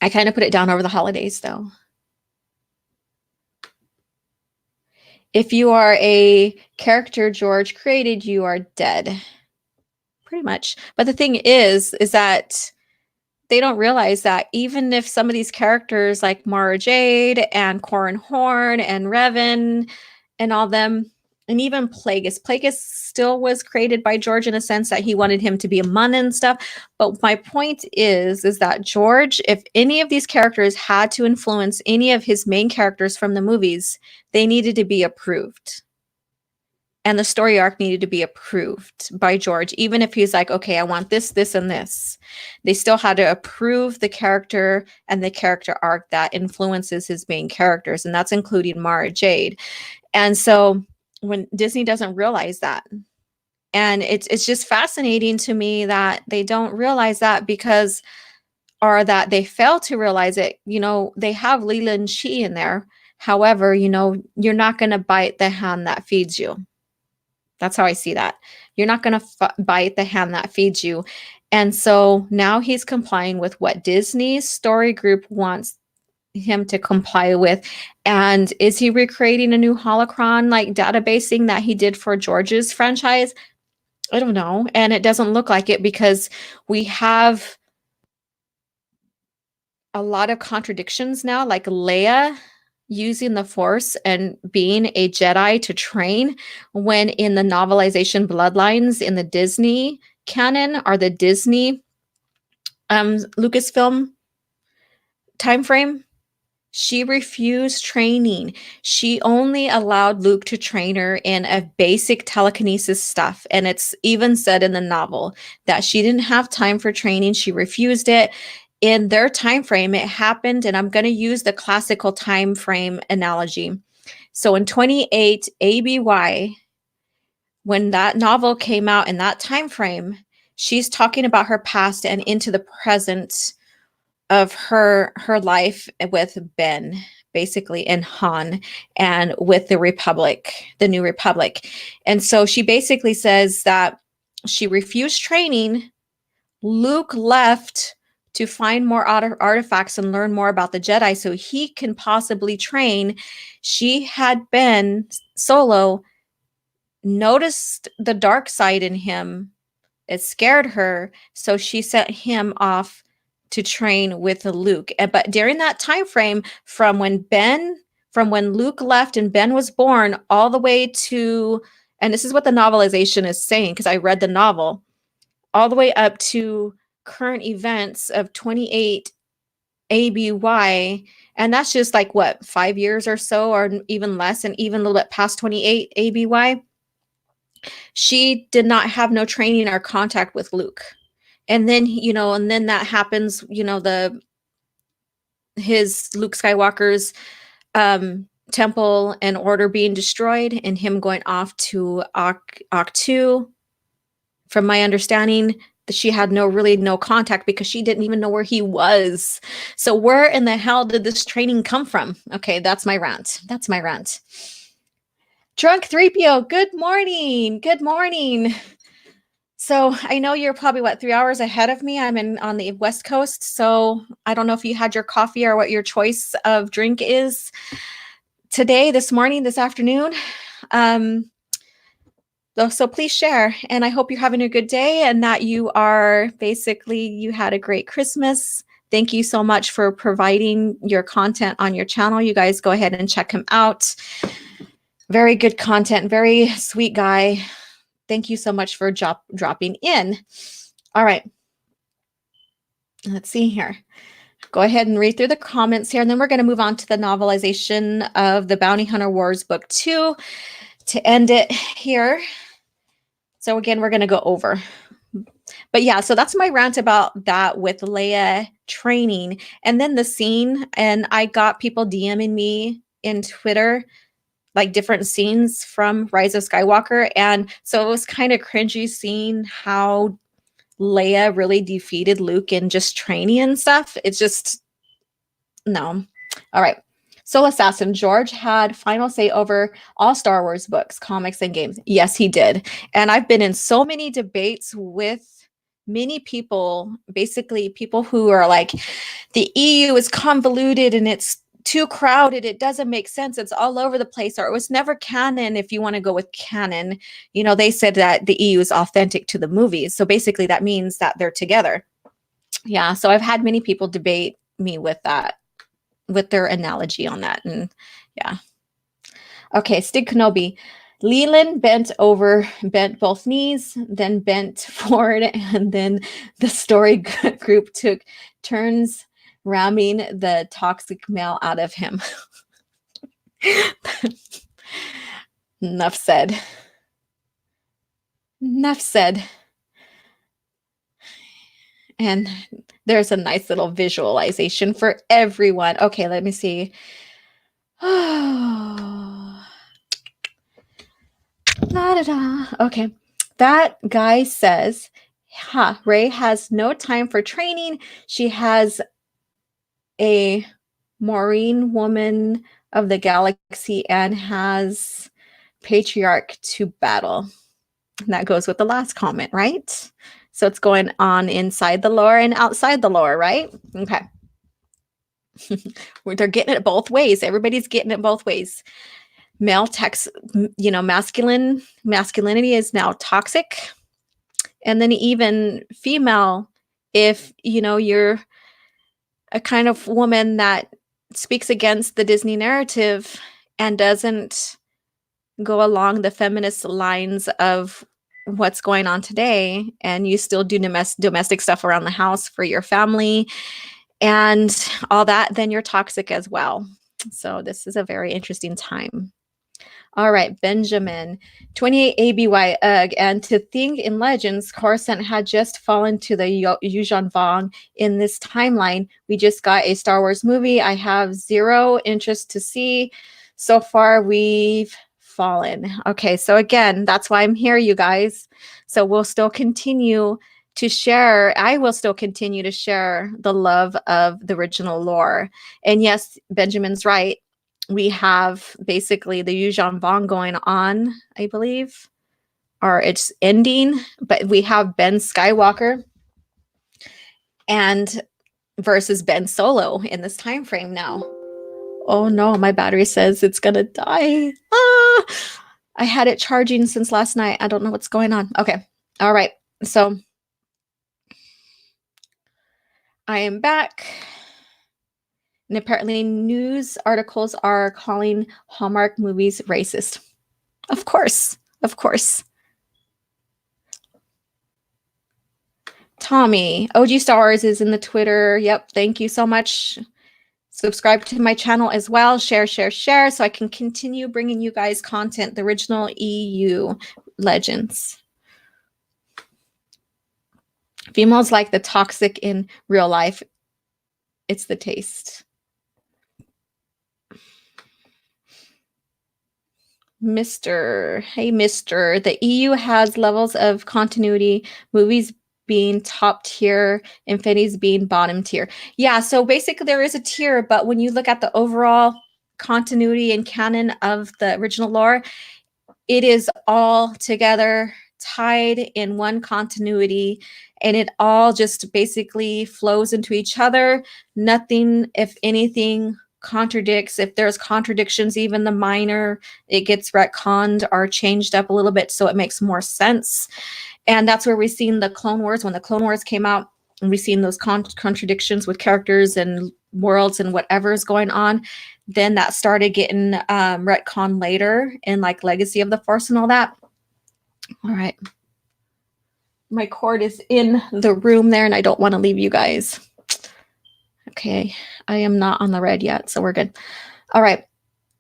Speaker 1: I kind of put it down over the holidays, though. If you are a character George created, you are dead. Pretty much. But the thing is that they don't realize that even if some of these characters like Mara Jade and Corran Horn and Revan and all them, and even Plagueis still was created by George in a sense that he wanted him to be a Mun and stuff. But my point is that George, if any of these characters had to influence any of his main characters from the movies, they needed to be approved. And the story arc needed to be approved by George, even if he's like, okay, I want this, this, and this. They still had to approve the character and the character arc that influences his main characters, and that's including Mara Jade. And so when Disney doesn't realize that, and it's just fascinating to me that they don't realize that or that they fail to realize it. They have Leland Shee in there. However, you're not going to bite the hand that feeds you. That's how I see that. You're not going to bite the hand that feeds you. And so now he's complying with what Disney's story group wants him to comply with. And is he recreating a new holocron like databasing that he did for George's franchise? I don't know. And it doesn't look like it, because we have a lot of contradictions now, like Leia, using the Force and being a Jedi to train, when in the novelization Bloodlines in the Disney canon, or the Disney Lucasfilm time frame, she refused training. She only allowed Luke to train her in a basic telekinesis stuff. And it's even said in the novel that she didn't have time for training. She refused it. In their time frame, it happened, and I'm going to use the classical time frame analogy. So in 28 ABY, when that novel came out in that time frame, she's talking about her past and into the present of her life with Ben, basically, and Han, and with the Republic, the New Republic. And so she basically says that she refused training. Luke left to find more artifacts and learn more about the Jedi so he can possibly train. She had Ben Solo noticed the dark side in him. It scared her, so she sent him off to train with Luke. But during that time frame, from when Luke left and Ben was born, all the way to, and this is what the novelization is saying, because I read the novel, all the way up to current events of 28 ABY, and that's just like what, 5 years or so, or even less, and even a little bit past 28 ABY. She did not have no training or contact with Luke. And then, and then that happens, his Luke Skywalker's temple and order being destroyed, and him going off to Octu. From my understanding, that she had no contact, because she didn't even know where he was. So where in the hell did this training come from? Okay, that's my rant. Drunk 3PO, good morning. Good morning. So I know you're probably 3 hours ahead of me. I'm on the West Coast, so I don't know if you had your coffee or what your choice of drink is today, this morning, this afternoon. So please share, and I hope you're having a good day, and that you had a great Christmas. Thank you so much for providing your content on your channel. You guys go ahead and check him out. Very good content, very sweet guy. Thank you so much for dropping in. All right. Let's see here. Go ahead and read through the comments here, and then we're going to move on to the novelization of the Bounty Hunter Wars Book 2 to end it here. So again, we're going to go over. But yeah, so that's my rant about that with Leia training. And then the scene, and I got people DMing me in Twitter, like different scenes from Rise of Skywalker. And so it was kind of cringy seeing how Leia really defeated Luke in just training and stuff. It's just, no. All right. Soul Assassin, George had final say over all Star Wars books, comics, and games. Yes, he did. And I've been in so many debates with many people, basically people who are like, the EU is convoluted and it's too crowded. It doesn't make sense. It's all over the place, or it was never canon. If you want to go with canon, they said that the EU is authentic to the movies. So basically that means that they're together. Yeah. So I've had many people debate me with that, with their analogy on that. And yeah. Okay. Stig Kenobi. Leland bent both knees, then bent forward, and then the story group took turns ramming the toxic male out of him. Enough said. And there's a nice little visualization for everyone. Okay, let me see. Okay, that guy says, Rey has no time for training. She has a Maureen woman of the galaxy and has patriarch to battle. And that goes with the last comment, right? So it's going on inside the lore and outside the lore, right? Okay. They're getting it both ways. Everybody's getting it both ways. Male masculinity is now toxic. And then even female, if, you're a kind of woman that speaks against the Disney narrative and doesn't go along the feminist lines of what's going on today, and you still do domestic stuff around the house for your family and all that, then you're toxic as well. So this is a very interesting time. All right, Benjamin, 28 ABY, ugh, and to think in Legends, Coruscant had just fallen to the Yuuzhan Vong in this timeline. We just got a Star Wars movie. I have zero interest to see. So far, we've fallen. Okay, so again, that's why I'm here, you guys. So we'll still continue to share. I will still continue to share the love of the original lore. And yes, Benjamin's right. We have basically the Yuuzhan Vong going on, I believe, or it's ending, but we have Ben Skywalker and versus Ben Solo in this time frame now. Oh no, my battery says it's gonna die. Ah, I had it charging since last night. I don't know what's going on. Okay, all right. So I am back. And apparently news articles are calling Hallmark movies racist. Of course, of course. Tommy, O.G.Starwars is in the Twitter. Yep, thank you so much. Subscribe to my channel as well. Share, share, share, so I can continue bringing you guys content, the original EU Legends. Females like the toxic in real life. It's the taste. Hey, Mister. The EU has levels of continuity, movies being top tier, Infinity's being bottom tier. Yeah, so basically there is a tier, but when you look at the overall continuity and canon of the original lore, it is all together tied in one continuity, and it all just basically flows into each other. Nothing, if anything, contradicts. If there's contradictions, even the minor, it gets retconned or changed up a little bit so it makes more sense. And that's where we've seen the Clone Wars. When the Clone Wars came out, and we've seen those contradictions with characters and worlds and whatever is going on, then that started getting retconned later in like Legacy of the Force and all that. All right. My cord is in the room there, and I don't want to leave you guys. Okay, I am not on the red yet, so we're good. All right.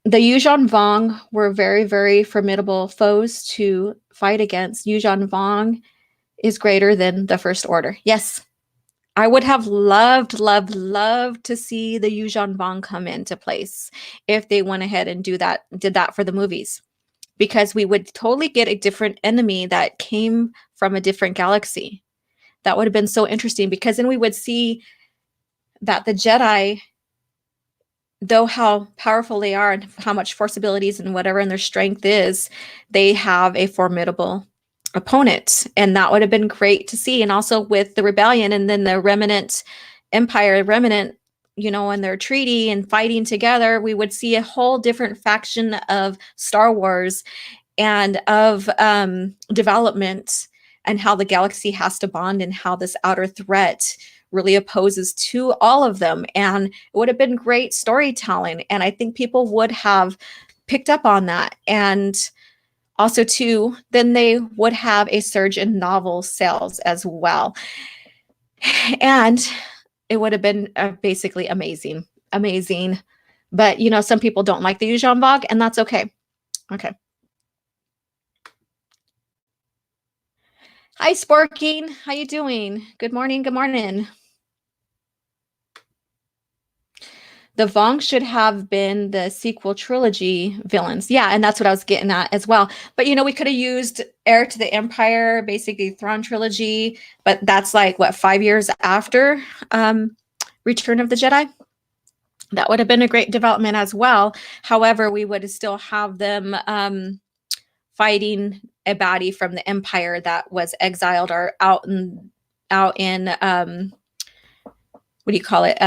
Speaker 1: The Yuuzhan Vong were very, very formidable foes to fight against. Yuuzhan Vong is greater than the First Order. Yes, I would have loved to see the Yuuzhan Vong come into place if they went ahead and did that for the movies, because we would totally get a different enemy that came from a different galaxy. That would have been so interesting, because then we would see that the Jedi, though how powerful they are and how much force abilities and whatever and their strength is, they have a formidable opponent. And that would have been great to see. And also with the rebellion and then the remnant empire, and their treaty and fighting together, we would see a whole different faction of Star Wars and of development, and how the galaxy has to bond, and how this outer threat really opposes to all of them. And it would have been great storytelling. And I think people would have picked up on that. And also too, then they would have a surge in novel sales as well. And it would have been basically amazing. But, some people don't like the Yuuzhan Vong, and that's okay. Okay. Hi, Sporking. How you doing? Good morning. Good morning. The Vong should have been the sequel trilogy villains. Yeah, and that's what I was getting at as well. But, we could have used Heir to the Empire, basically Thrawn trilogy, but that's like, 5 years after Return of the Jedi? That would have been a great development as well. However, we would still have them fighting a baddie from the Empire that was exiled or out in what do you call it?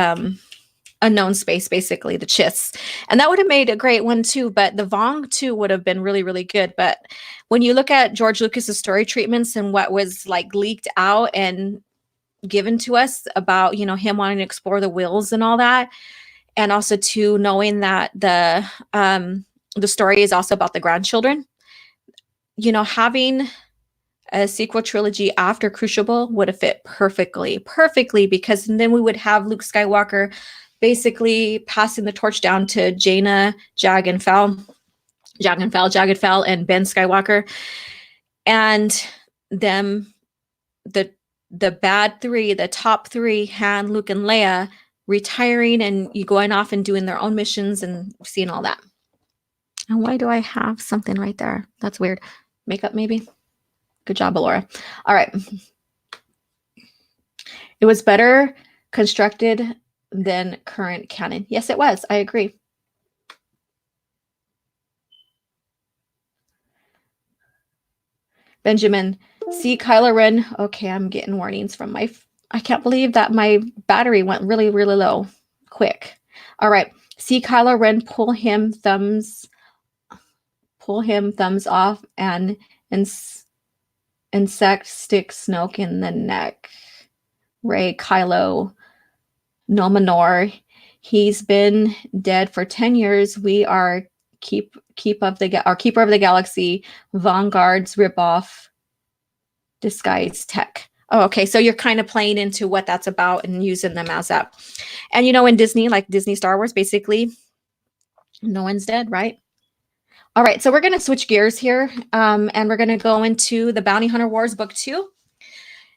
Speaker 1: Unknown space, basically, the Chiss. And that would have made a great one too, but the Vong too would have been really, really good. But when you look at George Lucas's story treatments and what was like leaked out and given to us about, him wanting to explore the wills and all that, and also to knowing that the story is also about the grandchildren. You know, having a sequel trilogy after Crucible would have fit perfectly, because then we would have Luke Skywalker basically passing the torch down to Jaina, Jagged Fel, and Ben Skywalker, and them, the bad three, the top three, Han, Luke, and Leia, retiring and you going off and doing their own missions and seeing all that. And why do I have something right there? That's weird. Makeup, maybe? Good job, Alora. All right. It was better constructed than current canon. Yes, it was. I agree. Benjamin, see Kylo Ren. Okay, I'm getting warnings from my... I can't believe that my battery went really, really low. Quick. All right. See Kylo Ren pull him thumbs off and insect stick Snoke in the neck. Ray Kylo Nominor. He's been dead for 10 years. We are keeper of the galaxy, Vanguard's ripoff disguise tech. Oh, okay. So you're kind of playing into what that's about and using them as that. And you know, in Disney, like Disney Star Wars, basically, no one's dead, right? All right. So we're going to switch gears here, and we're going to go into the Bounty Hunter Wars book 2.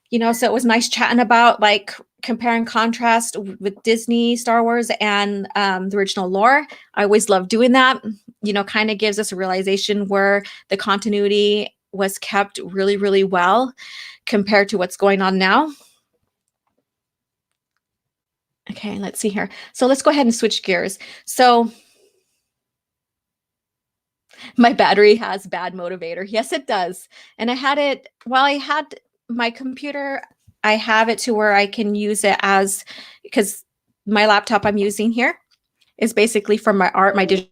Speaker 1: You know, so it was nice chatting about like compare and contrast with Disney Star Wars and the original lore. I always love doing that. You know, kind of gives us a realization where the continuity was kept really, really well compared to what's going on now. Okay, let's see here. So let's go ahead and switch gears. So my battery has bad motivator. Yes, it does. And I had it while I had my computer. I have it to where I can use it as, because my laptop I'm using here is basically for my art, my digital.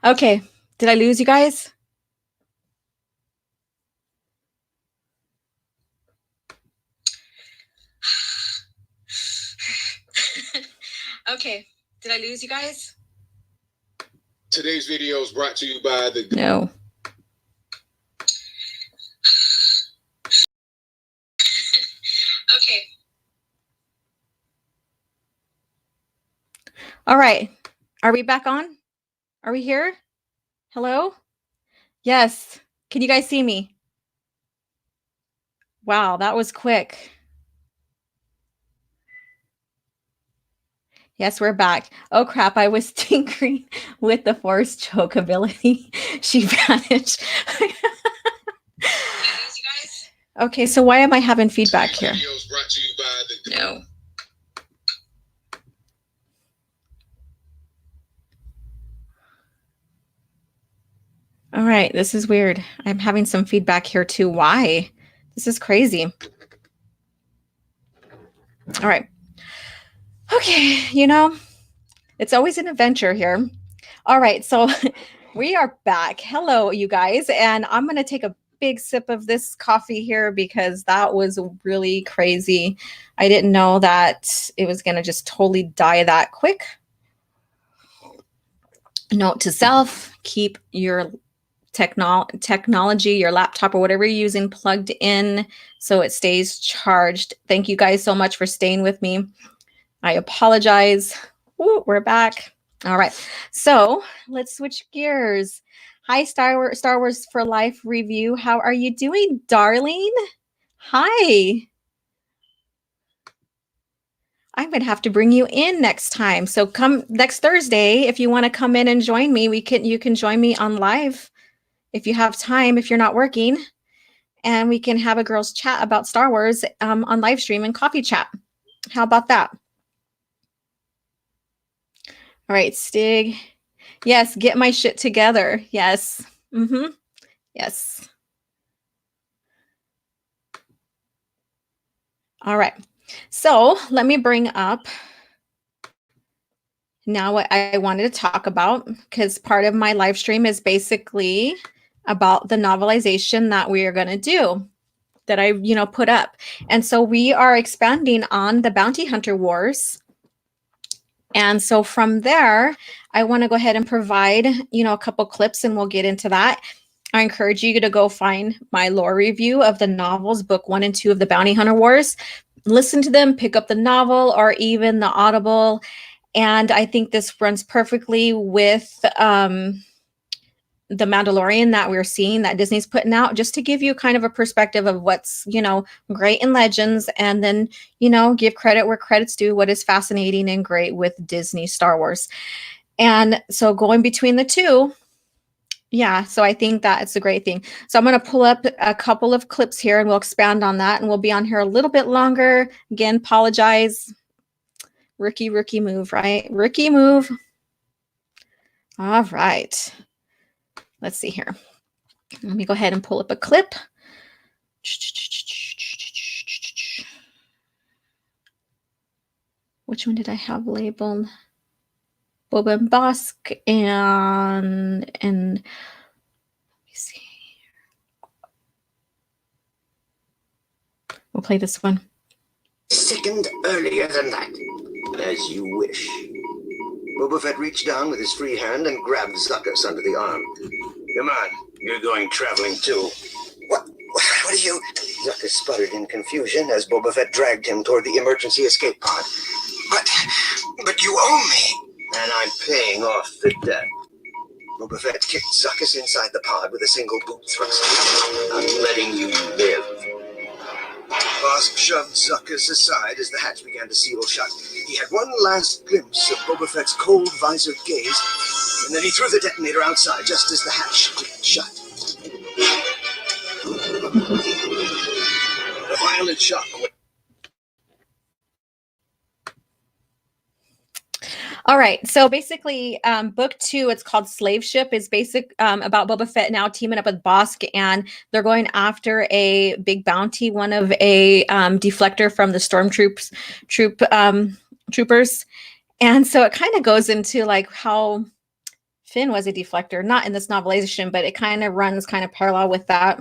Speaker 1: Okay, did I lose you guys? Okay, did I lose you guys?
Speaker 2: Today's video is brought to you by the...
Speaker 1: No. Okay. All right. Are we back on? Are we here? Hello? Yes. Can you guys see me? Wow, that was quick. Yes, we're back. Oh crap, I was tinkering with the force choke ability. She vanished. Okay, so why am I having feedback here? No. All right, this is weird. I'm having some feedback here too. Why? This is crazy. All right. Okay, it's always an adventure here. All right, so we are back. Hello, you guys. And I'm going to take a big sip of this coffee here because that was really crazy. I didn't know that it was going to just totally die that quick. Note to self, keep your technology, your laptop or whatever you're using plugged in so it stays charged. Thank you guys so much for staying with me. I apologize. Ooh, we're back. All right. So let's switch gears. Hi, Star Wars for Life review. How are you doing, darling? Hi. I'm going to have to bring you in next time. So come next Thursday. If you want to come in and join me, you can join me on live if you have time, if you're not working, and we can have a girls chat about Star Wars on live stream and coffee chat. How about that? All right, Stig. Yes, get my shit together. Yes. Yes. All right. So let me bring up now what I wanted to talk about, because part of my live stream is basically about the novelization that we are going to do, that I, put up. And so we are expanding on the Bounty Hunter Wars. And so from there, I want to go ahead and provide, a couple clips, and we'll get into that. I encourage you to go find my lore review of the novels, book 1 and 2 of the Bounty Hunter Wars. Listen to them, pick up the novel or even the Audible. And I think this runs perfectly with the Mandalorian that we're seeing that Disney's putting out, just to give you kind of a perspective of what's, great in Legends, and then, give credit where credit's due, what is fascinating and great with Disney Star Wars. And so going between the two, yeah, so I think that it's a great thing. So I'm going to pull up a couple of clips here and we'll expand on that, and we'll be on here a little bit longer. Again, apologize. Rookie move, right? Rookie move. All right. Let's see here. Let me go ahead and pull up a clip. Which one did I have labeled? Boba and Bosk and let me see. We'll play this one.
Speaker 3: Second earlier than that. As you wish. Boba Fett reached down with his free hand and grabbed Zuckuss under the arm. Come on, you're going traveling too. What are you? Zuckuss sputtered in confusion as Boba Fett dragged him toward the emergency escape pod. But you owe me. And I'm paying off the debt. Boba Fett kicked Zuckuss inside the pod with a single boot thrust. I'm letting you live. Bosk shoved Zuckuss aside as the hatch began to seal shut. He had one last glimpse of Boba Fett's cold, visored gaze, and then he threw the detonator outside just as the hatch clicked shut. The violent shock.
Speaker 1: All right. So basically, book 2, it's called Slave Ship, is about Boba Fett now teaming up with Bosk, and they're going after a big bounty, one of a deflector from the troopers. And so it kind of goes into like how Finn was a deflector, not in this novelization, but it kind of runs kind of parallel with that.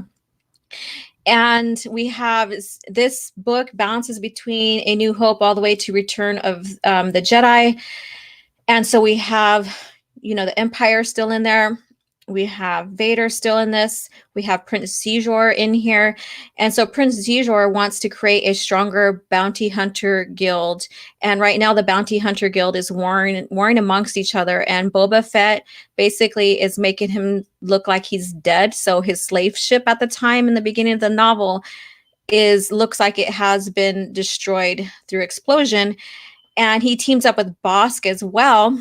Speaker 1: And we have this book bounces between A New Hope all the way to Return of the Jedi. And so we have, the Empire still in there. We have Vader still in this. We have Prince Xizor in here. And so Prince Xizor wants to create a stronger bounty hunter guild. And right now the bounty hunter guild is warring amongst each other. And Boba Fett basically is making him look like he's dead. So his slave ship at the time in the beginning of the novel looks like it has been destroyed through explosion. And he teams up with Bosk as well.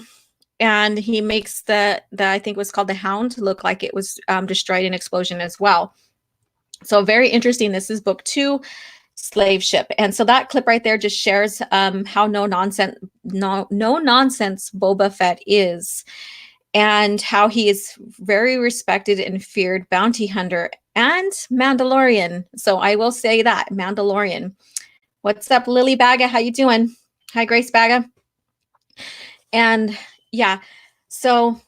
Speaker 1: And he makes the I think was called the Hound look like it was destroyed in explosion as well. So very interesting. This is book 2, Slave Ship. And so that clip right there just shares how no nonsense Boba Fett is, and how he is very respected and feared bounty hunter and Mandalorian. So I will say that, Mandalorian. What's up, Lily Baga? How you doing? Hi, Grace Baga. And yeah, so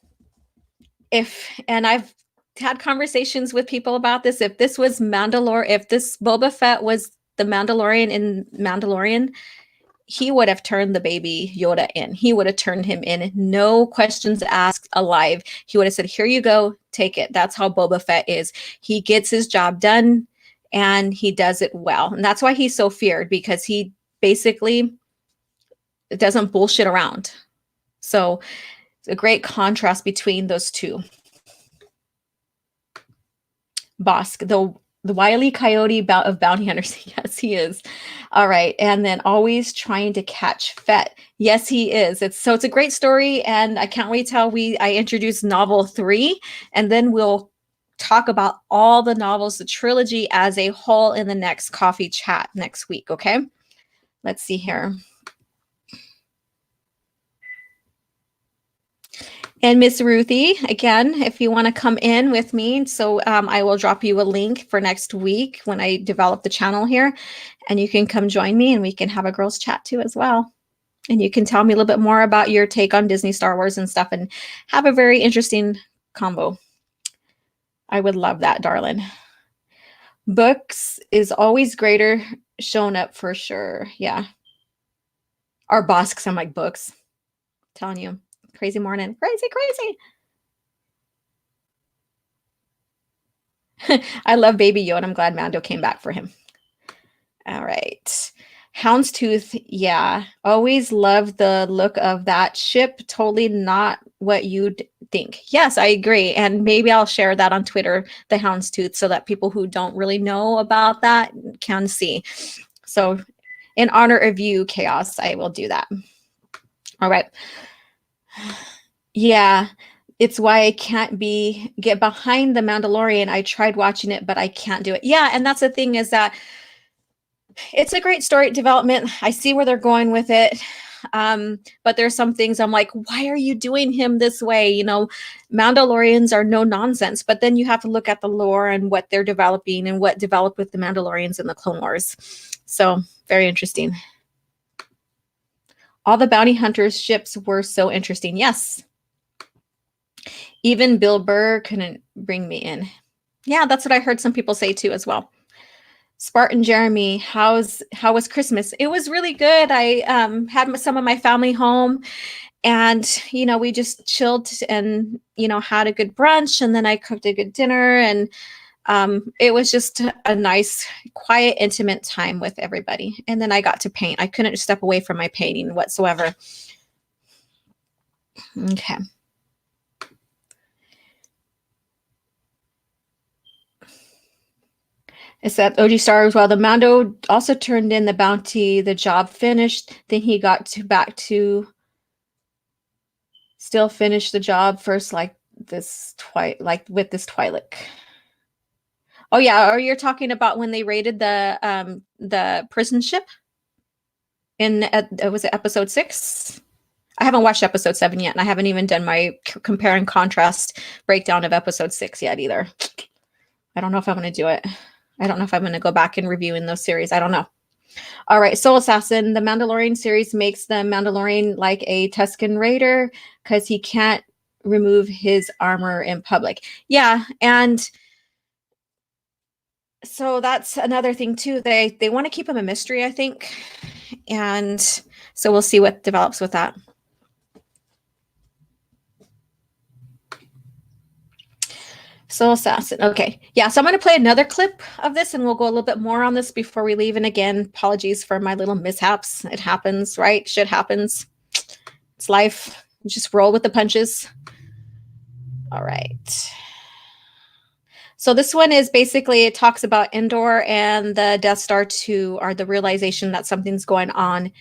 Speaker 1: and I've had conversations with people about this. If this was if this Boba Fett was the Mandalorian in Mandalorian, he would have turned the baby Yoda in. He would have turned him in, no questions asked, alive. He would have said, "Here you go, take it." That's how Boba Fett is. He gets his job done and he does it well. And that's why he's so feared, because he basically doesn't bullshit around. So it's a great contrast between those two. Bosk, the wily coyote of bounty hunters. Yes, he is. All right. And then always trying to catch Fett. Yes, he is. It's a great story. And I can't wait till I introduce novel 3. And then we'll talk about all the novels, the trilogy as a whole, in the next coffee chat next week. Okay. Let's see here. And Miss Ruthie, again, if you want to come in with me, so I will drop you a link for next week when I develop the channel here, and you can come join me and we can have a girls chat too as well. And you can tell me a little bit more about your take on Disney Star Wars and stuff, and have a very interesting combo. I would love that, darling. Books is always greater, shown up for sure. Yeah. Our Bosks, I'm like, books. I'm telling you. Crazy morning. Crazy. I love Baby Yoda. I'm glad Mando came back for him. All right. Houndstooth. Yeah. Always love the look of that ship. Totally not what you'd think. Yes, I agree. And maybe I'll share that on Twitter, the Houndstooth, so that people who don't really know about that can see. So in honor of you, Chaos, I will do that. All right. Yeah, it's why I can't get behind the Mandalorian. I tried watching it, but I can't do it. Yeah, and that's the thing, is that it's a great story development. I see where they're going with it. But there's some things I'm like, why are you doing him this way? You know, Mandalorians are no nonsense, but then you have to look at the lore and what they're developing and what developed with the Mandalorians in the Clone Wars. So very interesting. All the bounty hunters ships were so interesting. Yes. Even Bill Burr couldn't bring me in. Yeah, that's what I heard some people say too as well. Spartan Jeremy, how was Christmas? It was really good. I had some of my family home, and we just chilled and had a good brunch, and then I cooked a good dinner, and it was just a nice, quiet, intimate time with everybody. And then I got to paint. I couldn't step away from my painting whatsoever. Okay. It's that O.G.Starwars. While the Mando also turned in the bounty, the job finished. Then he got still finish the job first, like with this Twi'lek. Oh yeah, or you're talking about when they raided the prison ship was it episode 6? I haven't watched episode 7 yet, and I haven't even done my compare and contrast breakdown of episode 6 yet either. I don't know if I'm going to do it. I don't know if I'm going to go back and review in those series. I don't know. All right. Soul Assassin. The Mandalorian series makes the Mandalorian like a Tusken Raider because he can't remove his armor in public. Yeah. And so that's another thing too. They want to keep him a mystery, I think. And so we'll see what develops with that. Soul Assassin. Okay. Yeah. So I'm going to play another clip of this, and we'll go a little bit more on this before we leave. And again, apologies for my little mishaps. It happens, right? Shit happens. It's life. You just roll with the punches. All right. So this one is basically, it talks about Endor and the Death Star 2, or the realization that something's going on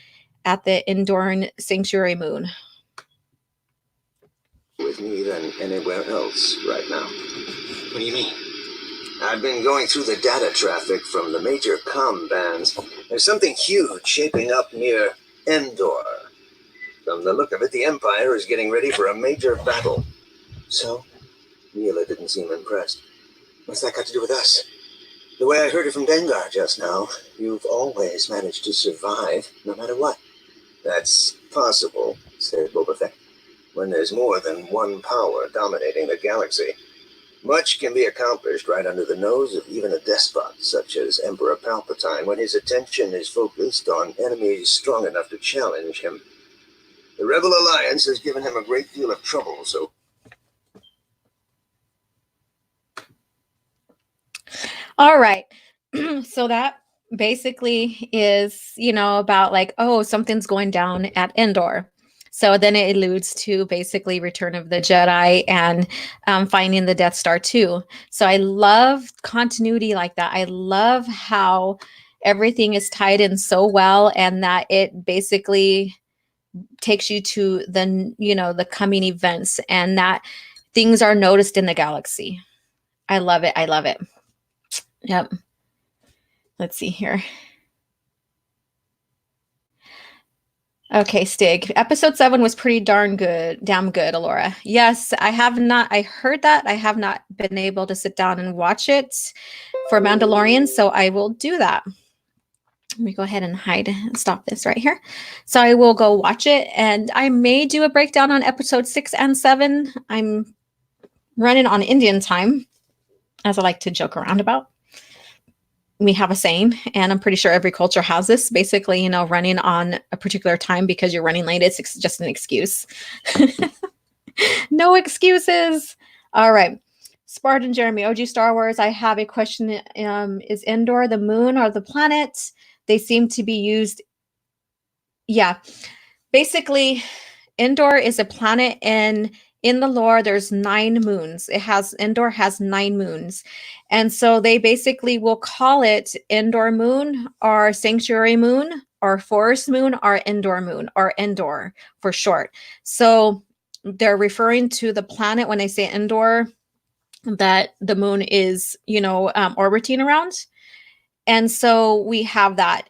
Speaker 1: at the Endoran Sanctuary Moon.
Speaker 3: With me than anywhere else right now. What do you mean? I've been going through the data traffic from the major comm bands. There's something huge shaping up near Endor. From the look of it, the Empire is getting ready for a major battle. So, Mila didn't seem impressed. What's that got to do with us? The way I heard it from Dengar just now, you've always managed to survive, no matter what. That's possible, said Boba Fett, when there's more than one power dominating the galaxy. Much can be accomplished right under the nose of even a despot such as Emperor Palpatine when his attention is focused on enemies strong enough to challenge him. The Rebel Alliance has given him a great deal of trouble, so...
Speaker 1: All right. So that basically is, about like, oh, something's going down at Endor. So then it alludes to basically Return of the Jedi and finding the Death Star too. So I love continuity like that. I love how everything is tied in so well, and that it basically takes you to the coming events, and that things are noticed in the galaxy. I love it. I love it. Yep. Let's see here. Okay, Stig. Episode 7 was pretty damn good, Alora. Yes, I heard that. I have not been able to sit down and watch it for Mandalorian, so I will do that. Let me go ahead and stop this right here. So I will go watch it, and I may do a breakdown on episode 6 and 7. I'm running on Indian time, as I like to joke around about. We have a saying, and I'm pretty sure every culture has this, basically, running on a particular time because you're running late. It's just an excuse. No excuses. All right. Spartan Jeremy, O.G.Starwars, I have a question. Is Endor the moon or the planet? They seem to be used. Yeah. Basically, Endor is a planet, and in the lore, there's 9 moons. Endor has 9 moons. And so they basically will call it Endor moon, or sanctuary moon, or forest moon, or Endor moon, or Endor for short. So they're referring to the planet when they say Endor, that the moon is, orbiting around. And so we have that.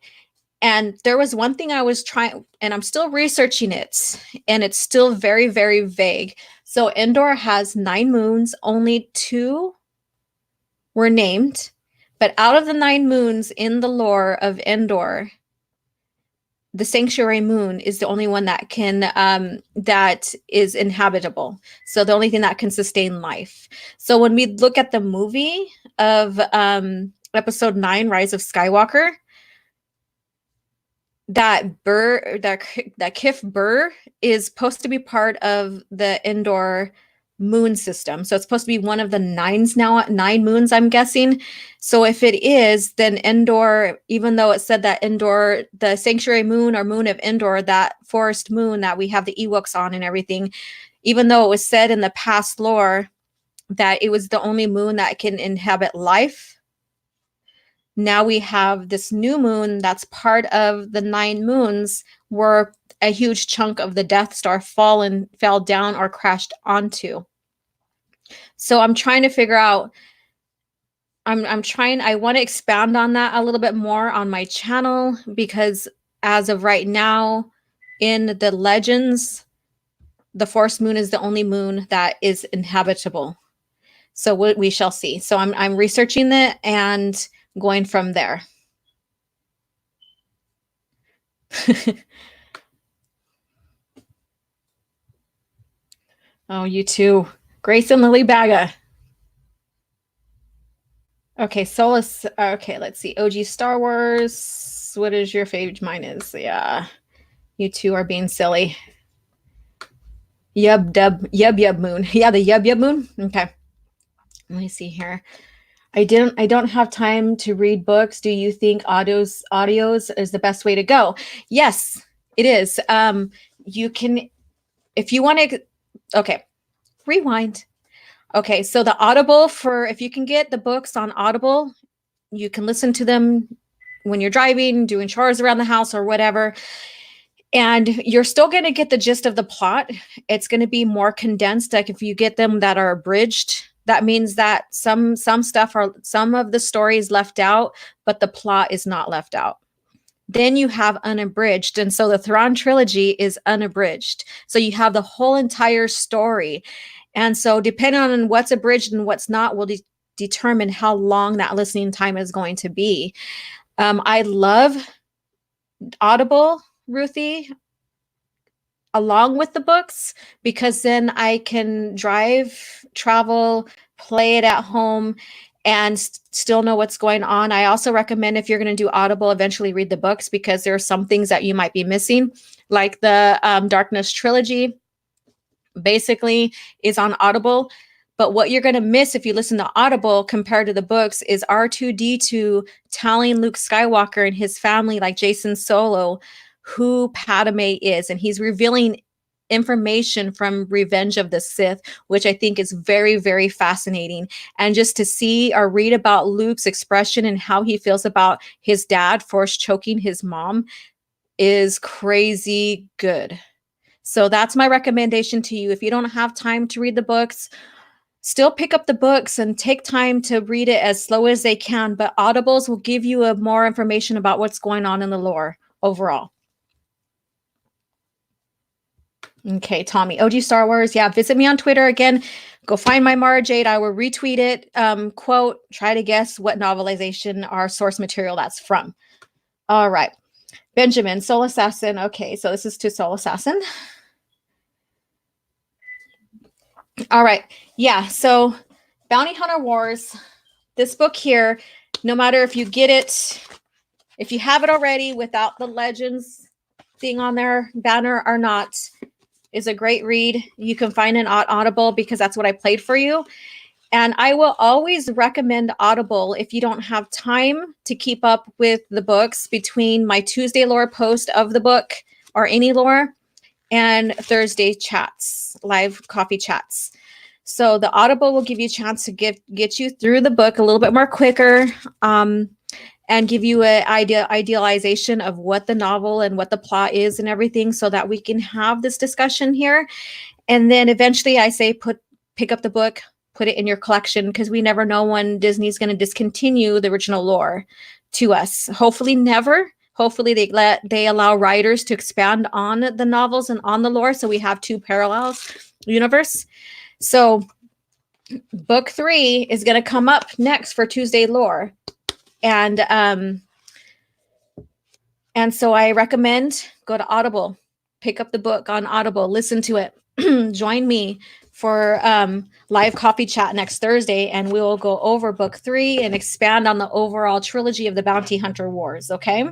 Speaker 1: And there was one thing I was trying, and I'm still researching it, and it's still very, very vague. So Endor has 9 moons, only 2 were named, but out of the 9 moons in the lore of Endor, the sanctuary moon is the only one that that is inhabitable. So the only thing that can sustain life. So when we look at the movie of episode 9, Rise of Skywalker, that Kif Burr is supposed to be part of the Endor moon system. So it's supposed to be one of the 9 moons, I'm guessing. So if it is, then Endor, even though it said that Endor, the sanctuary moon or moon of Endor, that forest moon that we have the Ewoks on and everything, even though it was said in the past lore that it was the only moon that can inhabit life, now we have this new moon that's part of the 9 moons where a huge chunk of the Death Star fell down or crashed onto. So I'm trying to figure out, I want to expand on that a little bit more on my channel, because as of right now in the legends, the forest moon is the only moon that is inhabitable. So we shall see. So I'm researching that and going from there. Oh, you too. Grace and Lily Baga. Okay, Solus. Okay, let's see. O.G.Starwars. What is your favorite? Mine is, yeah. You two are being silly. Yub moon. Yeah, the yub moon. Okay. Let me see here. I don't have time to read books. Do you think audios is the best way to go? Yes, it is. You can, if you want to, okay, rewind. Okay, so the Audible, if you can get the books on Audible, you can listen to them when you're driving, doing chores around the house or whatever. And you're still going to get the gist of the plot. It's going to be more condensed. Like if you get them that are abridged, that means that some of the story is left out, but the plot is not left out. Then you have unabridged. And so the Thrawn trilogy is unabridged. So you have the whole entire story. And so depending on what's abridged and what's not will determine how long that listening time is going to be. I love Audible, Ruthie. along with the books, because then I can drive, travel, play it at home, and still know what's going on. I also recommend, if you're going to do Audible, eventually read the books, because there are some things that you might be missing, like the Darkness trilogy basically is on Audible. But what you're going to miss if you listen to Audible compared to the books is R2D2 telling Luke Skywalker and his family, like Jason Solo, who Padme is. And he's revealing information from Revenge of the Sith, which I think is very, very fascinating. And just to see or read about Luke's expression and how he feels about his dad force choking his mom is crazy good. So that's my recommendation to you. If you don't have time to read the books, still pick up the books and take time to read it as slow as they can. But Audibles will give you more information about what's going on in the lore overall. Okay, Tommy, O.G.Starwars. Yeah, visit me on Twitter again. Go find my Mara Jade. I will retweet it. Quote, try to guess what novelization or source material that's from. All right. Benjamin, Soul Assassin. Okay, so this is to Soul Assassin. All right. Yeah. So Bounty Hunter Wars, this book here, no matter if you get it, if you have it already without the Legends thing on their banner or not, is a great read. You can find an Audible, because that's what I played for you. And I will always recommend Audible if you don't have time to keep up with the books between my Tuesday lore post of the book or any lore and Thursday chats, live coffee chats. So the Audible will give you a chance to get you through the book a little bit more quicker, and give you an idealization of what the novel and what the plot is and everything, so that we can have this discussion here. And then eventually I say pick up the book, put it in your collection, because we never know when Disney's going to discontinue the original lore to us. Hopefully never. Hopefully they allow writers to expand on the novels and on the lore, so we have two parallels universe. So book 3 is going to come up next for Tuesday lore. And so I recommend go to Audible, pick up the book on Audible, listen to it. Join me for live coffee chat next Thursday, and we will go over book 3 and expand on the overall trilogy of the Bounty Hunter Wars. Okay.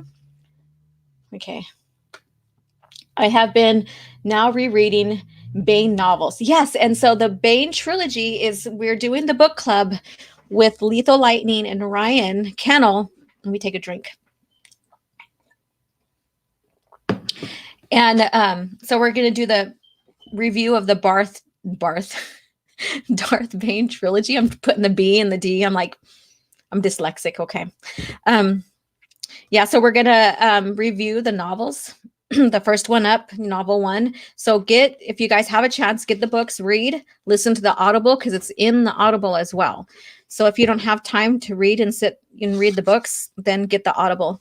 Speaker 1: I have been now rereading Bane novels. Yes. And so the Bane trilogy we're doing the book club with Lethal Lightning and Ryan Kennel. Let me take a drink. And so we're going to do the review of the Darth Bane trilogy. I'm putting the B and the D. I'm dyslexic. Okay. Yeah, so we're going to review the novels. The first one up, novel 1. So if you guys have a chance, get the books, read, listen to the Audible, because it's in the Audible as well. So if you don't have time to read and sit and read the books, then get the Audible.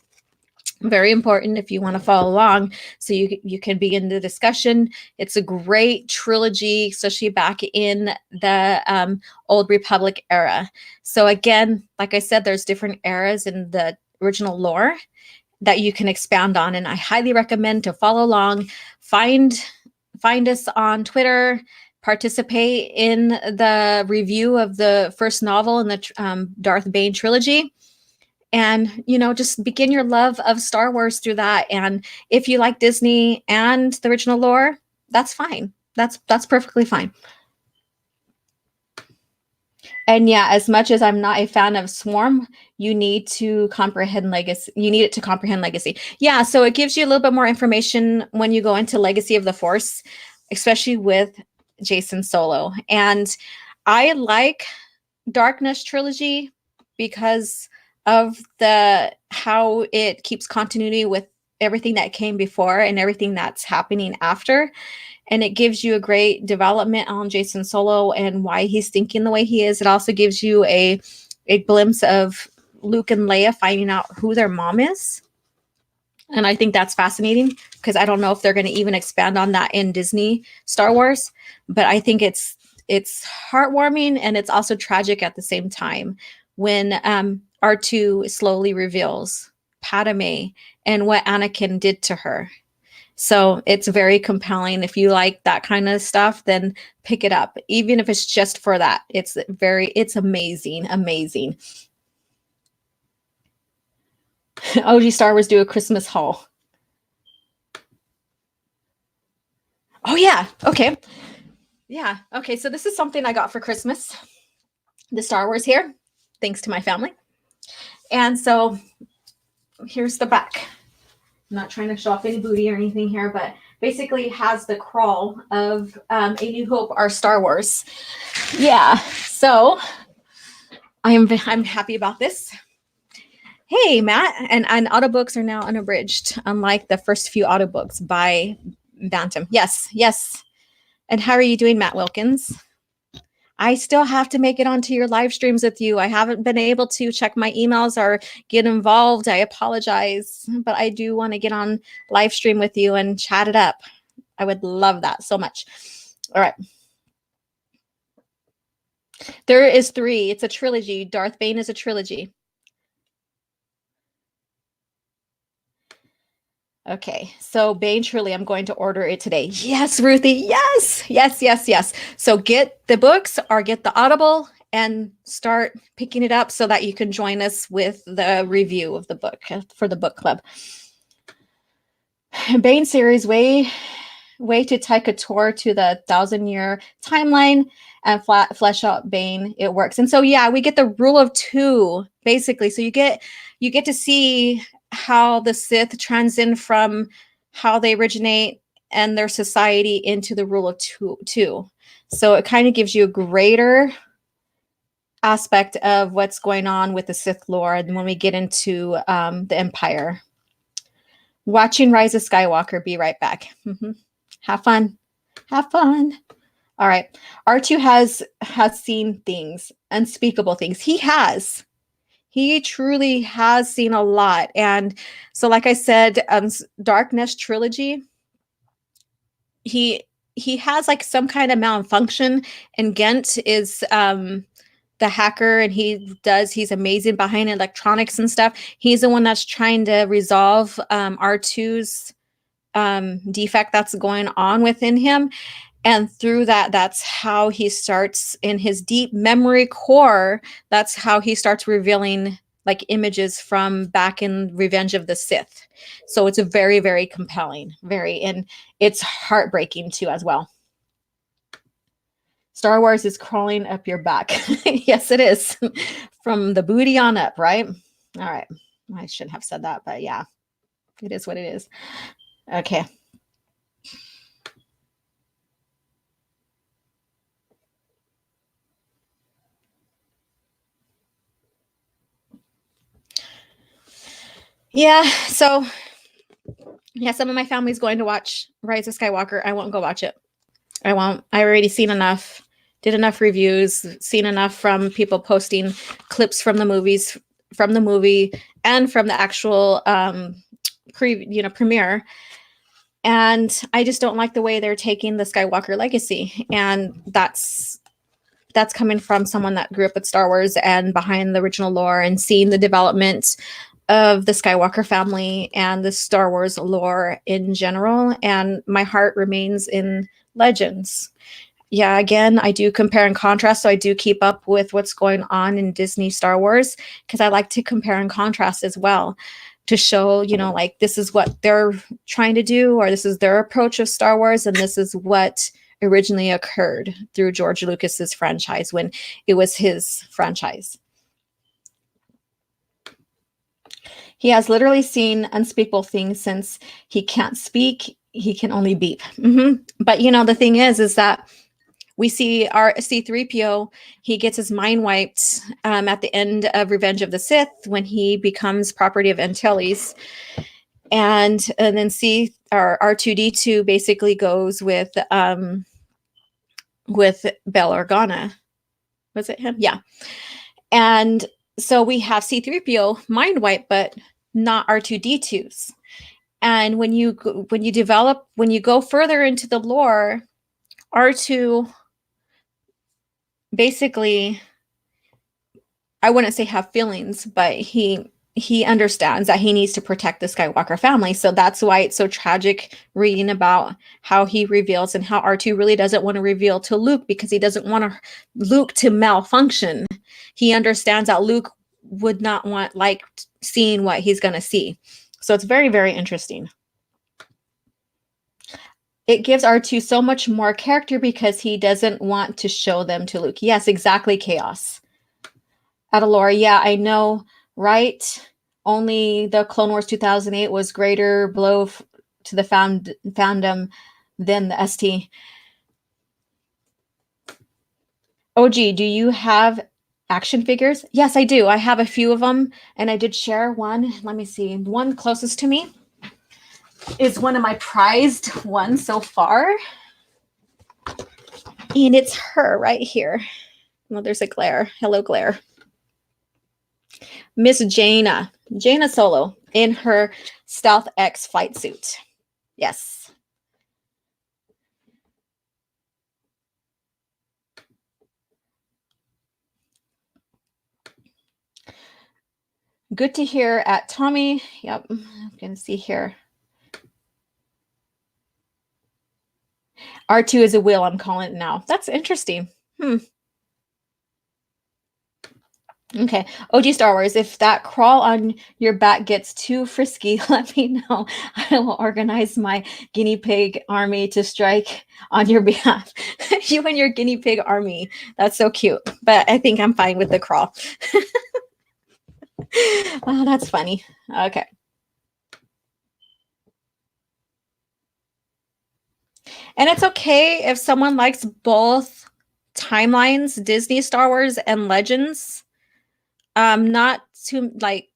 Speaker 1: Very important if you want to follow along, so you can be in the discussion. It's a great trilogy, especially back in the Old Republic era. So again, like I said, there's different eras in the original lore that you can expand on, and I highly recommend to follow along. Find us on Twitter, participate in the review of the first novel in the Darth Bane trilogy, and just begin your love of Star Wars through that. And if you like Disney and the original lore, that's fine. That's perfectly fine. And yeah, as much as I'm not a fan of Swarm, you need to comprehend Legacy. You need it to comprehend Legacy. Yeah, so it gives you a little bit more information when you go into Legacy of the Force, especially with Jason Solo. And I like Darkness trilogy because of how it keeps continuity with everything that came before and everything that's happening after. And it gives you a great development on Jason Solo and why he's thinking the way he is. It also gives you a glimpse of Luke and Leia finding out who their mom is. And I think that's fascinating, because I don't know if they're going to even expand on that in Disney Star Wars. But I think it's heartwarming, and it's also tragic at the same time when R2 slowly reveals Padme and what Anakin did to her. So it's very compelling. If you like that kind of stuff, then pick it up. Even if it's just for that. It's amazing, amazing. O.G.Starwars do a Christmas haul. Oh yeah, okay. Yeah, okay, so this is something I got for Christmas. The Star Wars here, thanks to my family. And so here's the back. I'm not trying to show off any booty or anything here, but basically it has the crawl of A New Hope, our Star Wars. Yeah, so I'm happy about this. Hey, Matt, and audiobooks are now unabridged, unlike the first few audiobooks by Bantam. Yes, yes. And how are you doing, Matt Wilkins? I still have to make it onto your live streams with you. I haven't been able to check my emails or get involved. I apologize, but I do want to get on live stream with you and chat it up. I would love that so much. All right. There is 3. It's a trilogy. Darth Bane is a trilogy. Okay, so Bane Truly, I'm going to order it today. Yes, Ruthie, yes, yes, yes, yes. So get the books or get the Audible and start picking it up so that you can join us with the review of the book for the book club. Bane series, way to take a tour to the 1,000-year timeline and flesh out Bane. It works. And so, yeah, we get the rule of 2, basically. So you get to see how the Sith transcend from how they originate and their society into the rule of two. So it kind of gives you a greater aspect of what's going on with the Sith lore. And when we get into the Empire, watching Rise of Skywalker. Be right back. Have fun. Have fun. All right. R2 has seen things, unspeakable things. He truly has seen a lot. And so, like I said, Darkness trilogy, he has like some kind of malfunction, and Gent is the hacker, and he's amazing behind electronics and stuff. He's the one that's trying to resolve R2's defect that's going on within him. And through that, that's how he starts in his deep memory core. That's how he starts revealing like images from back in Revenge of the Sith. So it's a very, very compelling, and it's heartbreaking too as well. Star Wars is crawling up your back. Yes, it is. From the booty on up, right? All right. I shouldn't have said that, but yeah, it is what it is. Okay. Yeah, so yeah, some of my family's going to watch Rise of Skywalker. I won't go watch it. I won't. I already seen enough, did enough reviews, seen enough from people posting clips from the movie and from the actual premiere. And I just don't like the way they're taking the Skywalker legacy. And that's coming from someone that grew up with Star Wars and behind the original lore and seeing the development of the Skywalker family and the Star Wars lore in general. And my heart remains in Legends. Yeah, again, I do compare and contrast. So I do keep up with what's going on in Disney Star Wars because I like to compare and contrast as well to show, like this is what they're trying to do, or this is their approach of Star Wars. And this is what originally occurred through George Lucas's franchise when it was his franchise. He has literally seen unspeakable things since he can't speak. He can only beep. But, the thing is that we see our C-3PO, he gets his mind wiped at the end of Revenge of the Sith when he becomes property of Antilles. And then R2-D2 basically goes with Bail Organa. Was it him? Yeah. And so we have C-3PO mind wipe, but not R2-D2's. And when you go further into the lore, R2 basically, I wouldn't say have feelings, but he he understands that he needs to protect the Skywalker family. So that's why it's so tragic reading about how he reveals and how R2 really doesn't want to reveal to Luke because he doesn't want Luke to malfunction. He understands that Luke would not want like seeing what he's going to see. So it's very, very interesting. It gives R2 so much more character because he doesn't want to show them to Luke. Yes, exactly, Chaos. Adalora, yeah, I know, right? Only the Clone Wars 2008 was greater blow to the fandom than the ST. OG, do you have action figures? Yes, I do. I have a few of them, and I did share one. Let me see. One closest to me is one of my prized ones so far. And it's her right here. Well, there's a glare. Hello, glare. Miss Jaina Solo in her Stealth X flight suit. Yes. Good to hear at Tommy. Yep, I'm going to see here. R2 is a wheel, I'm calling it now. That's interesting. Okay, O.G.Starwars, if that crawl on your back gets too frisky, let me know. I will organize my guinea pig army to strike on your behalf. You and your guinea pig army. That's so cute. But I think I'm fine with the crawl. Oh, that's funny. Okay. And it's okay if someone likes both timelines, Disney, Star Wars, and Legends. Not too like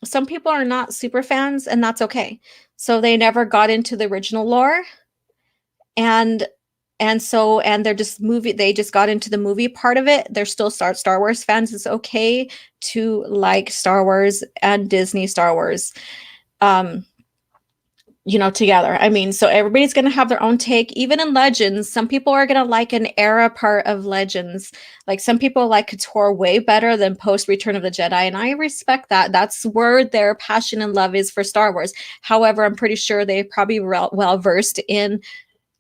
Speaker 1: some people are not super fans, and that's okay. So they never got into the original lore, and they're just they just got into the movie part of it. They're still Star Wars fans. It's okay to like Star Wars and Disney Star Wars. Together. I mean, so everybody's going to have their own take. Even in Legends, some people are going to like an era part of Legends. Like some people like KOTOR way better than post Return of the Jedi, and I respect that. That's where their passion and love is for Star Wars. However, I'm pretty sure they're probably well versed in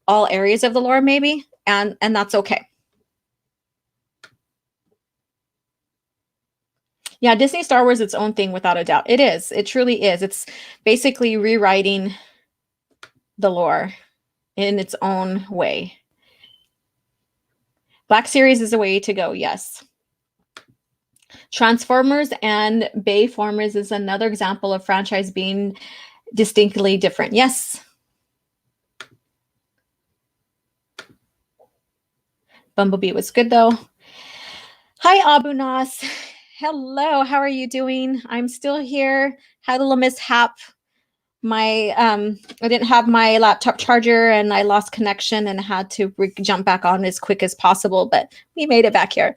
Speaker 1: all areas of the lore, maybe, and that's okay. Yeah, Disney Star Wars is its own thing without a doubt. It is. It truly is. It's basically rewriting the lore in its own way. Black Series is a way to go, yes. Transformers and Bayformers is another example of franchise being distinctly different. Yes. Bumblebee was good though. Hi, Abu Nas. Hello, how are you doing? I'm still here. Had a little mishap. I didn't have my laptop charger and I lost connection and had to jump back on as quick as possible, but we made it back here.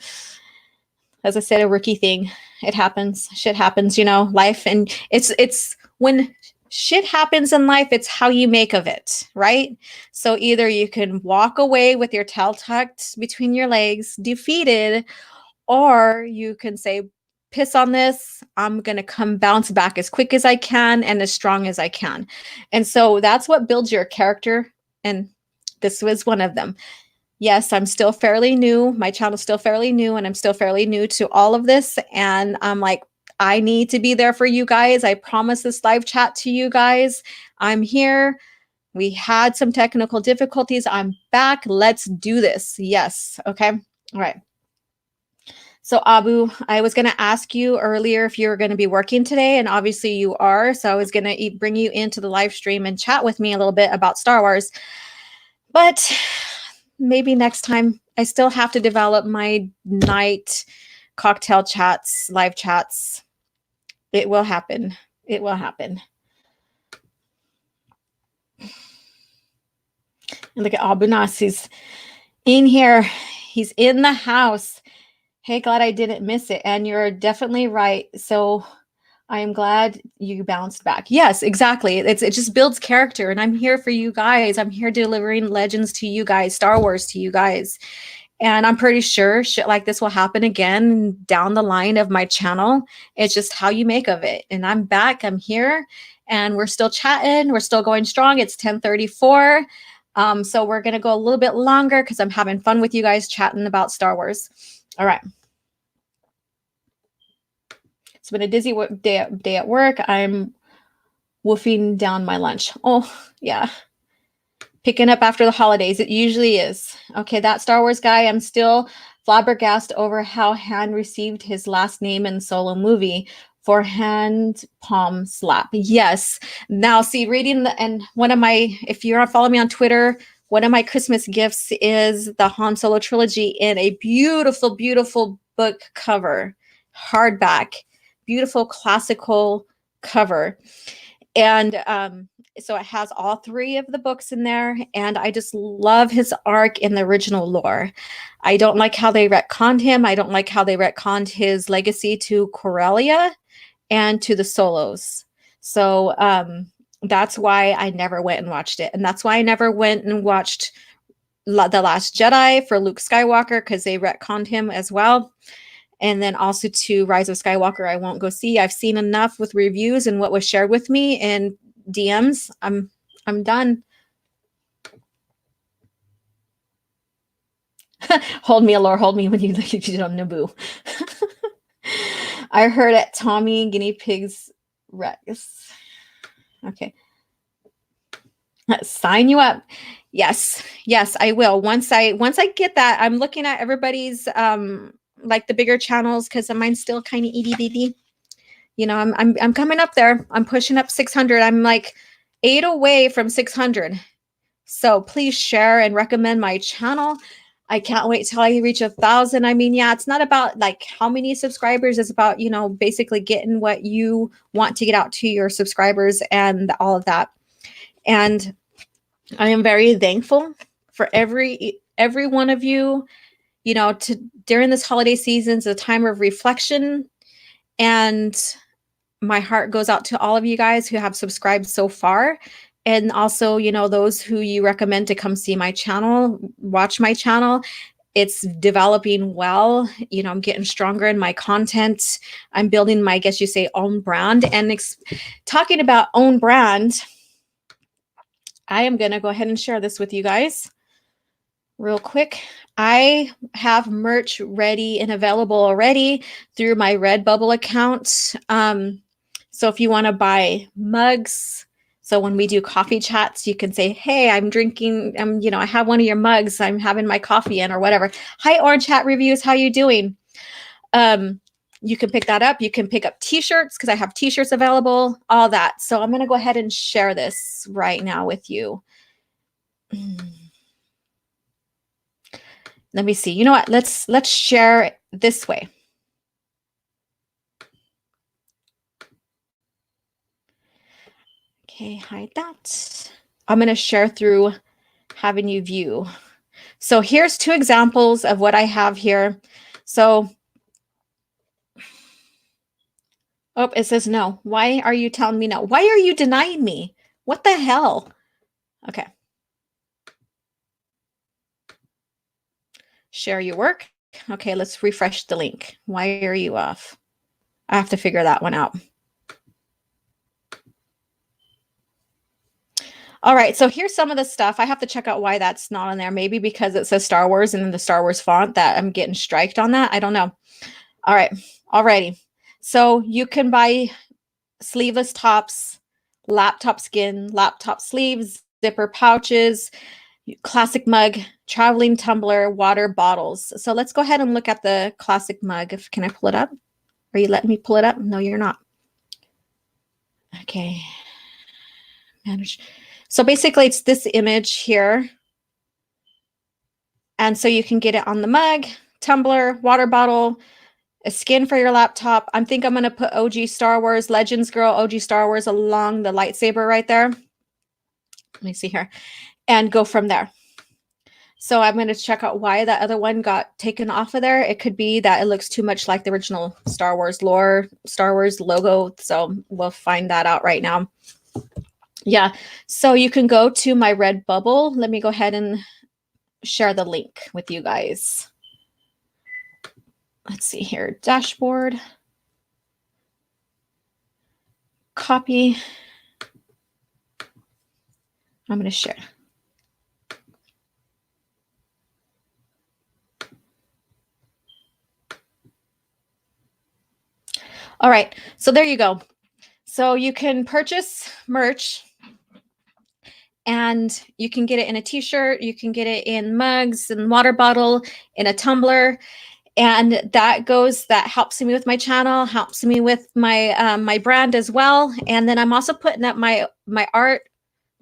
Speaker 1: As I said, a rookie thing. It happens. Shit happens, life. And it's when shit happens in life, it's how you make of it, right? So either you can walk away with your tail tucked between your legs, defeated, or you can say, piss on this. I'm going to bounce back as quick as I can and as strong as I can. And so that's what builds your character. And this was one of them. Yes, I'm still fairly new. My channel's still fairly new, and I'm still fairly new to all of this. And I'm like, I need to be there for you guys. I promise this live chat to you guys. I'm here. We had some technical difficulties. I'm back. Let's do this. Yes. Okay. All right. So Abu, I was going to ask you earlier if you were going to be working today, and obviously you are. So I was going to bring you into the live stream and chat with me a little bit about Star Wars. But maybe next time. I still have to develop my night cocktail chats, live chats. It will happen. It will happen. And look at Abu Nas. He's in here. He's in the house. Hey, glad I didn't miss it. And you're definitely right. So I am glad you bounced back. Yes, exactly. It just builds character. And I'm here for you guys. I'm here delivering Legends to you guys, Star Wars to you guys. And I'm pretty sure shit like this will happen again down the line of my channel. It's just how you make of it. And I'm back, I'm here, and we're still chatting. We're still going strong. It's 10:34. So we're going to go a little bit longer because I'm having fun with you guys chatting about Star Wars. All right. It's been a dizzy day at work. I'm wolfing down my lunch. Oh, yeah. Picking up after the holidays. It usually is. Okay, that Star Wars guy, I'm still flabbergasted over how Han received his last name in Solo movie for hand palm slap. Yes. Now, see, reading and one of my, if you're following me on Twitter, one of my Christmas gifts is the Han Solo trilogy in a beautiful, beautiful book cover, hardback, beautiful classical cover. And so it has all 3 of the books in there, and I just love his arc in the original lore. I don't like how they retconned him. I don't like how they retconned his legacy to Corellia and to the Solos. So that's why I never went and watched it. And that's why I never went and watched The Last Jedi for Luke Skywalker, because they retconned him as well. And then also to Rise of Skywalker, I won't go see. I've seen enough with reviews and what was shared with me in DMs. I'm done. Hold me, Allure. Hold me when you look at on Naboo. I heard at Tommy Guinea Pigs Rex. Okay. Sign you up. Yes, I will. Once I get that, I'm looking at everybody's like the bigger channels, because mine's still kind of itty bitty. You know, I'm coming up there. I'm pushing up 600. I'm like 8 away from 600. So please share and recommend my channel. I can't wait till I reach 1,000. I mean, yeah, it's not about like how many subscribers. It's about, you know, basically getting what you want to get out to your subscribers and all of that. And I am very thankful for every one of you, you know, during this holiday season, it's a time of reflection, and my heart goes out to all of you guys who have subscribed so far. And also, you know, those who you recommend to come see my channel, watch my channel. It's developing well. You know, I'm getting stronger in my content. I'm building my, I guess you say, own brand. And talking about own brand, I am going to go ahead and share this with you guys real quick. I have merch ready and available already through my Redbubble account. So if you want to buy mugs, so when we do coffee chats, you can say, hey, I'm drinking, you know, I have one of your mugs, I'm having my coffee in, or whatever. Hi, Orange Hat Reviews, how you doing? You can pick that up. You can pick up t-shirts, because I have t-shirts available, all that. So I'm going to go ahead and share this right now with you. Let me see. You know what? Let's share it this way. Okay, hide that. I'm going to share through having you view. So here's 2 examples of what I have here. So, oh, it says no. Why are you telling me no? Why are you denying me? What the hell? Okay. Share your work. Okay, let's refresh the link. Why are you off? I have to figure that one out. All right, so here's some of the stuff. I have to check out why that's not on there. Maybe because it says Star Wars and in the Star Wars font that I'm getting striked on that. I don't know. All right, alrighty. So you can buy sleeveless tops, laptop skin, laptop sleeves, zipper pouches, classic mug, traveling tumbler, water bottles. So let's go ahead and look at the classic mug. Can I pull it up? Are you letting me pull it up? No, you're not. Okay. Manage. So basically it's this image here. And so you can get it on the mug, tumbler, water bottle, a skin for your laptop. I think I'm going to put O.G.Starwars, Legends Girl, O.G.Starwars along the lightsaber right there. Let me see here. And go from there. So I'm going to check out why that other one got taken off of there. It could be that it looks too much like the original Star Wars lore, Star Wars logo. So we'll find that out right now. Yeah. So you can go to my Redbubble. Let me go ahead and share the link with you guys. Let's see here, dashboard, copy. I'm going to share. All right, so there you go. So you can purchase merch and you can get it in a t-shirt, you can get it in mugs and water bottle, in a tumbler. And that helps me with my channel, helps me with my my brand as well. And then I'm also putting up my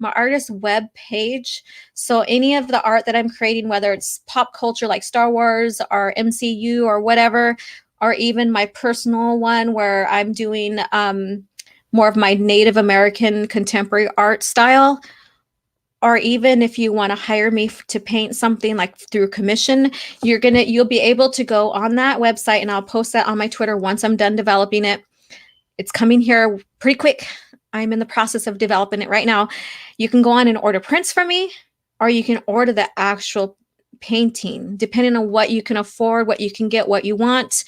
Speaker 1: artist web page. So any of the art that I'm creating, whether it's pop culture like Star Wars or MCU or whatever, or even my personal one where I'm doing more of my Native American contemporary art style, or even if you want to hire me to paint something like through commission, you'll be able to go on that website, and I'll post that on my Twitter once I'm done developing it. It's coming here pretty quick. I'm in the process of developing it right now. You can go on and order prints from me, or you can order the actual painting, depending on what you can afford, what you can get, what you want.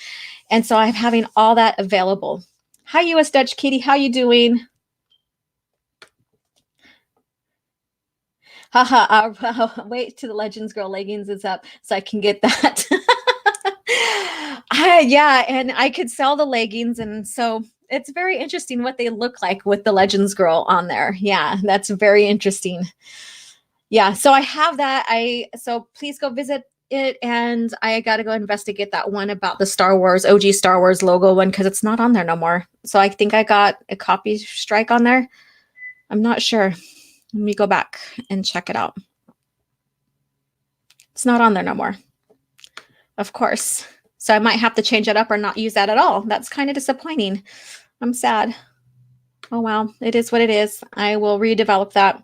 Speaker 1: And so I'm having all that available. Hi, US Dutch Kitty. How you doing? Haha, I'll wait till the Legends Girl leggings is up so I can get that. Yeah, and I could sell the leggings, and so it's very interesting what they look like with the Legends Girl on there. Yeah, that's very interesting. Yeah, so I have that. So please go visit it, and I got to go investigate that one about the Star Wars, OG Star Wars logo one, because it's not on there no more. So I think I got a copy strike on there. I'm not sure. Let me go back and check it out. It's not on there no more, of course. So I might have to change it up or not use that at all. That's kind of disappointing. I'm sad. Oh, well, it is what it is. I will redevelop that.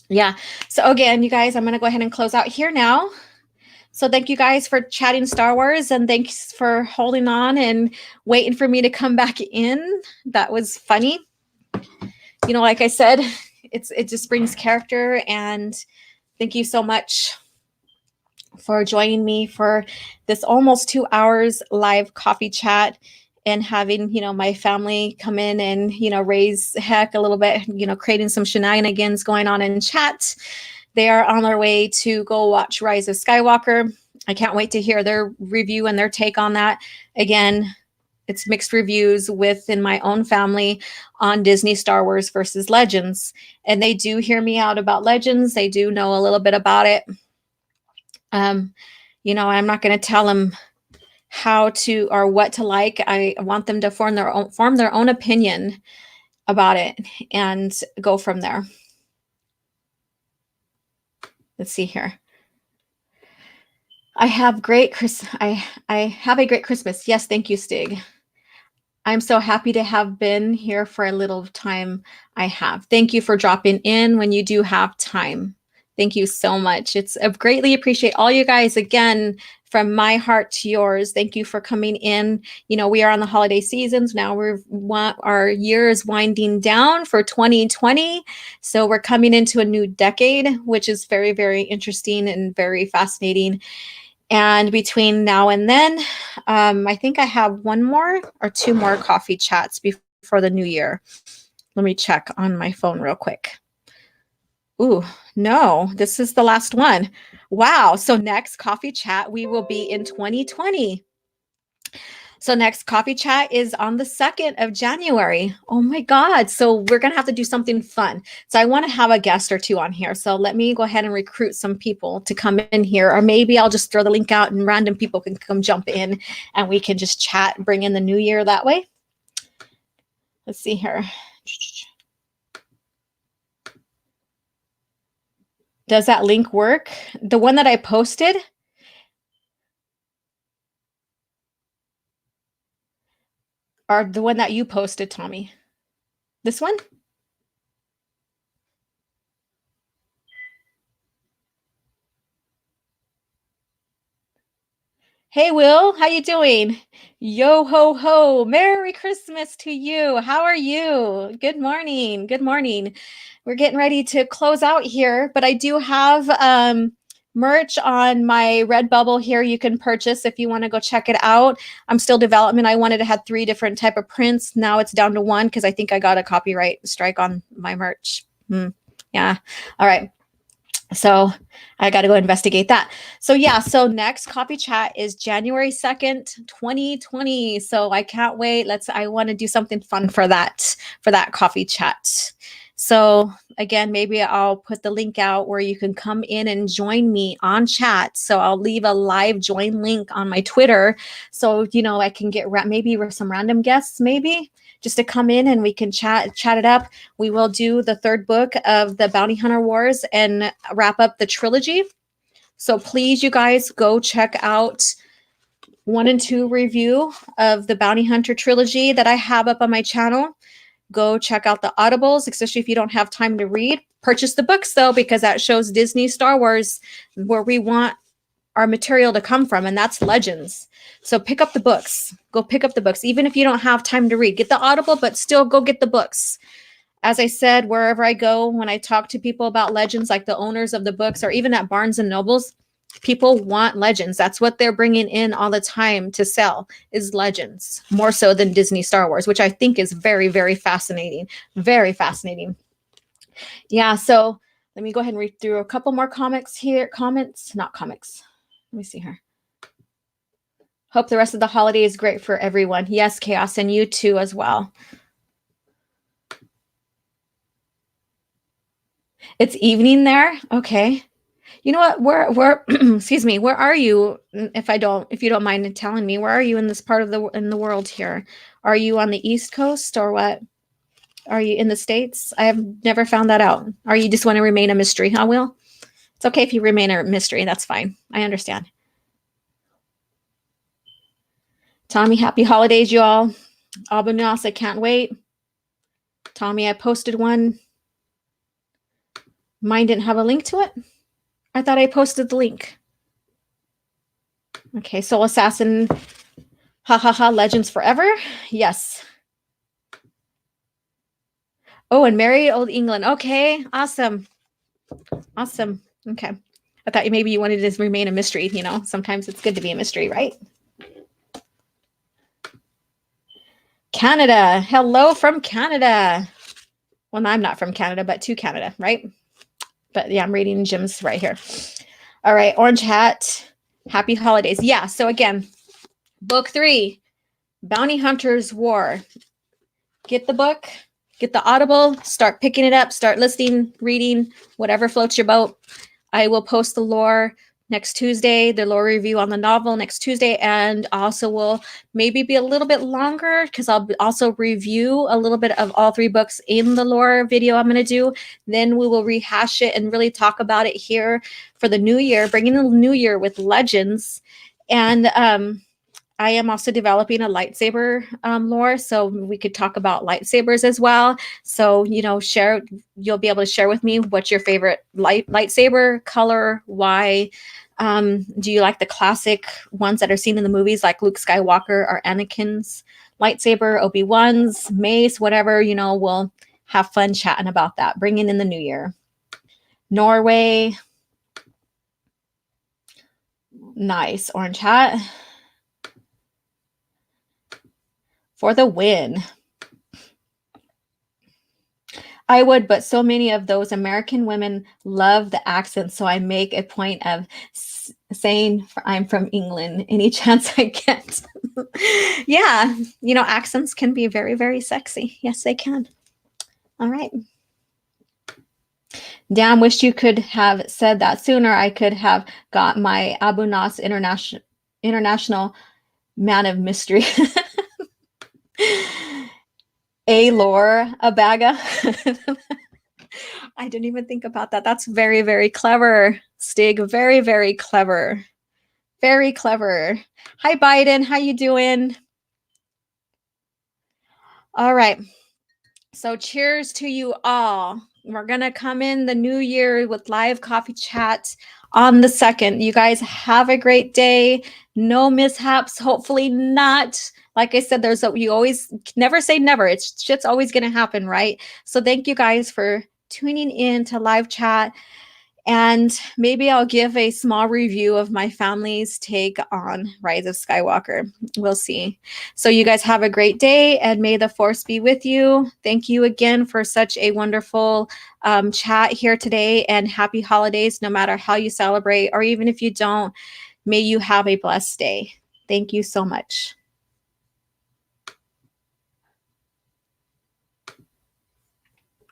Speaker 1: Yeah. So again, you guys, I'm going to go ahead and close out here now. So thank you guys for chatting Star Wars, and thanks for holding on and waiting for me to come back in. That was funny. You know, like I said, it just brings character, and thank you so much for joining me for this almost 2 hours live coffee chat, and having, my family come in and, raise heck a little bit, creating some shenanigans going on in chat. They are on their way to go watch Rise of Skywalker. I can't wait to hear their review and their take on that. Again, it's mixed reviews within my own family on Disney Star Wars versus Legends. And they do hear me out about Legends. They do know a little bit about it. I'm not going to tell them how to or what to like. I want them to form their own opinion about it and go from there. Let's see here. I have a great Christmas. Yes, thank you, Stig. I'm so happy to have been here for a little time I have. Thank you for dropping in when you do have time. Thank you so much. I greatly appreciate all you guys. Again, from my heart to yours, thank you for coming in. We are on the holiday seasons now. Our year is winding down for 2020. So we're coming into a new decade, which is very, very interesting and very fascinating. And between now and then, I think I have one more or two more coffee chats before the new year. Let me check on my phone real quick. Ooh, no, this is the last one. Wow. So next coffee chat, we will be in 2020. So next coffee chat is on the 2nd of January. Oh my God. So we're going to have to do something fun. So I want to have a guest or two on here. So let me go ahead and recruit some people to come in here, or maybe I'll just throw the link out and random people can come jump in and we can just chat and bring in the new year that way. Let's see here. Does that link work? The one that I posted? Or the one that you posted, Tommy? This one? Hey, Will, how you doing? Yo ho ho, Merry Christmas to you. How are you? Good morning. Good morning. We're getting ready to close out here, but I do have merch on my Redbubble here. You can purchase if you want to go check it out. I'm still development. I wanted to have 3 different type of prints. Now it's down to 1 because I think I got a copyright strike on my merch. Yeah. All right. So I got to go investigate that. So yeah, so next coffee chat is January 2nd, 2020. So I can't wait. I want to do something fun for that coffee chat. So again, maybe I'll put the link out where you can come in and join me on chat. So I'll leave a live join link on my Twitter. So, I can get maybe some random guests, maybe just to come in and we can chat it up. We will do the 3rd book of the Bounty Hunter Wars and wrap up the trilogy. So please, you guys, go check out 1 and 2 review of the Bounty Hunter trilogy that I have up on my channel. Go check out the Audibles, especially if you don't have time to read. Purchase the books, though, because that shows Disney Star Wars where we want our material to come from, and that's Legends. So pick up the books. Go pick up the books. Even if you don't have time to read, get the Audible, but still go get the books. As I said, wherever I go, when I talk to people about Legends, like the owners of the books, or even at Barnes and Nobles, people want Legends. That's what they're bringing in all the time to sell is Legends, more so than Disney Star Wars, which I think is very, very fascinating. Very fascinating. Yeah, so let me go ahead and read through a couple more comments here. Not comics. Let me see here. Hope the rest of the holiday is great for everyone. Yes, Chaos, and you too as well. It's evening there. Okay. You know what? Where excuse me, where are you? If you don't mind telling me, where are you in this part of the world here? Are you on the East Coast or what? Are you in the States? I have never found that out. Or you just want to remain a mystery, huh, Will? It's okay if you remain a mystery. That's fine. I understand. Tommy, happy holidays, y'all. Albanos, I can't wait. Tommy, I posted one. Mine didn't have a link to it. I thought I posted the link. Okay, Soul Assassin. Ha ha ha, Legends Forever. Yes. Oh, and Merry Old England. Okay, awesome. Awesome. Okay. I thought maybe you wanted to remain a mystery, Sometimes it's good to be a mystery, right? Canada. Hello from Canada. Well, I'm not from Canada, but to Canada, right? But yeah, I'm reading Jim's right here. All right, Orange Hat. Happy holidays. Yeah, so again, book 3, Bounty Hunters War. Get the book, get the Audible, start picking it up, start listening, reading, whatever floats your boat. I will post the lore next Tuesday, the lore review on the novel next Tuesday, and also will maybe be a little bit longer because I'll also review a little bit of all 3 books in the lore video I'm going to do. Then we will rehash it and really talk about it here for the new year, bringing in the new year with Legends. And I am also developing a lightsaber lore, so we could talk about lightsabers as well. So, you'll be able to share with me what's your favorite lightsaber color, why. Do you like the classic ones that are seen in the movies like Luke Skywalker or Anakin's lightsaber, Obi-Wan's, Mace, whatever, we'll have fun chatting about that, bringing in the new year. Norway. Nice. Orange Hat. For the win. I would, but so many of those American women love the accent, so I make a point of saying I'm from England any chance I get. Yeah, accents can be very, very sexy. Yes, they can. All right. Damn, wish you could have said that sooner. I could have got my Abu Nas International Man of Mystery. Lore, a baga. I didn't even think about that. That's very, very clever, Stig. Very, very clever. Very clever. Hi, Biden. How you doing? All right. So cheers to you all. We're going to come in the new year with live coffee chat on the 2nd. You guys have a great day. No mishaps. Hopefully not. Like I said, you always never say never. Shit's always going to happen, right? So thank you guys for tuning in to live chat. And maybe I'll give a small review of my family's take on Rise of Skywalker. We'll see. So you guys have a great day, and may the Force be with you. Thank you again for such a wonderful chat here today, and happy holidays, no matter how you celebrate, or even if you don't, may you have a blessed day. Thank you so much.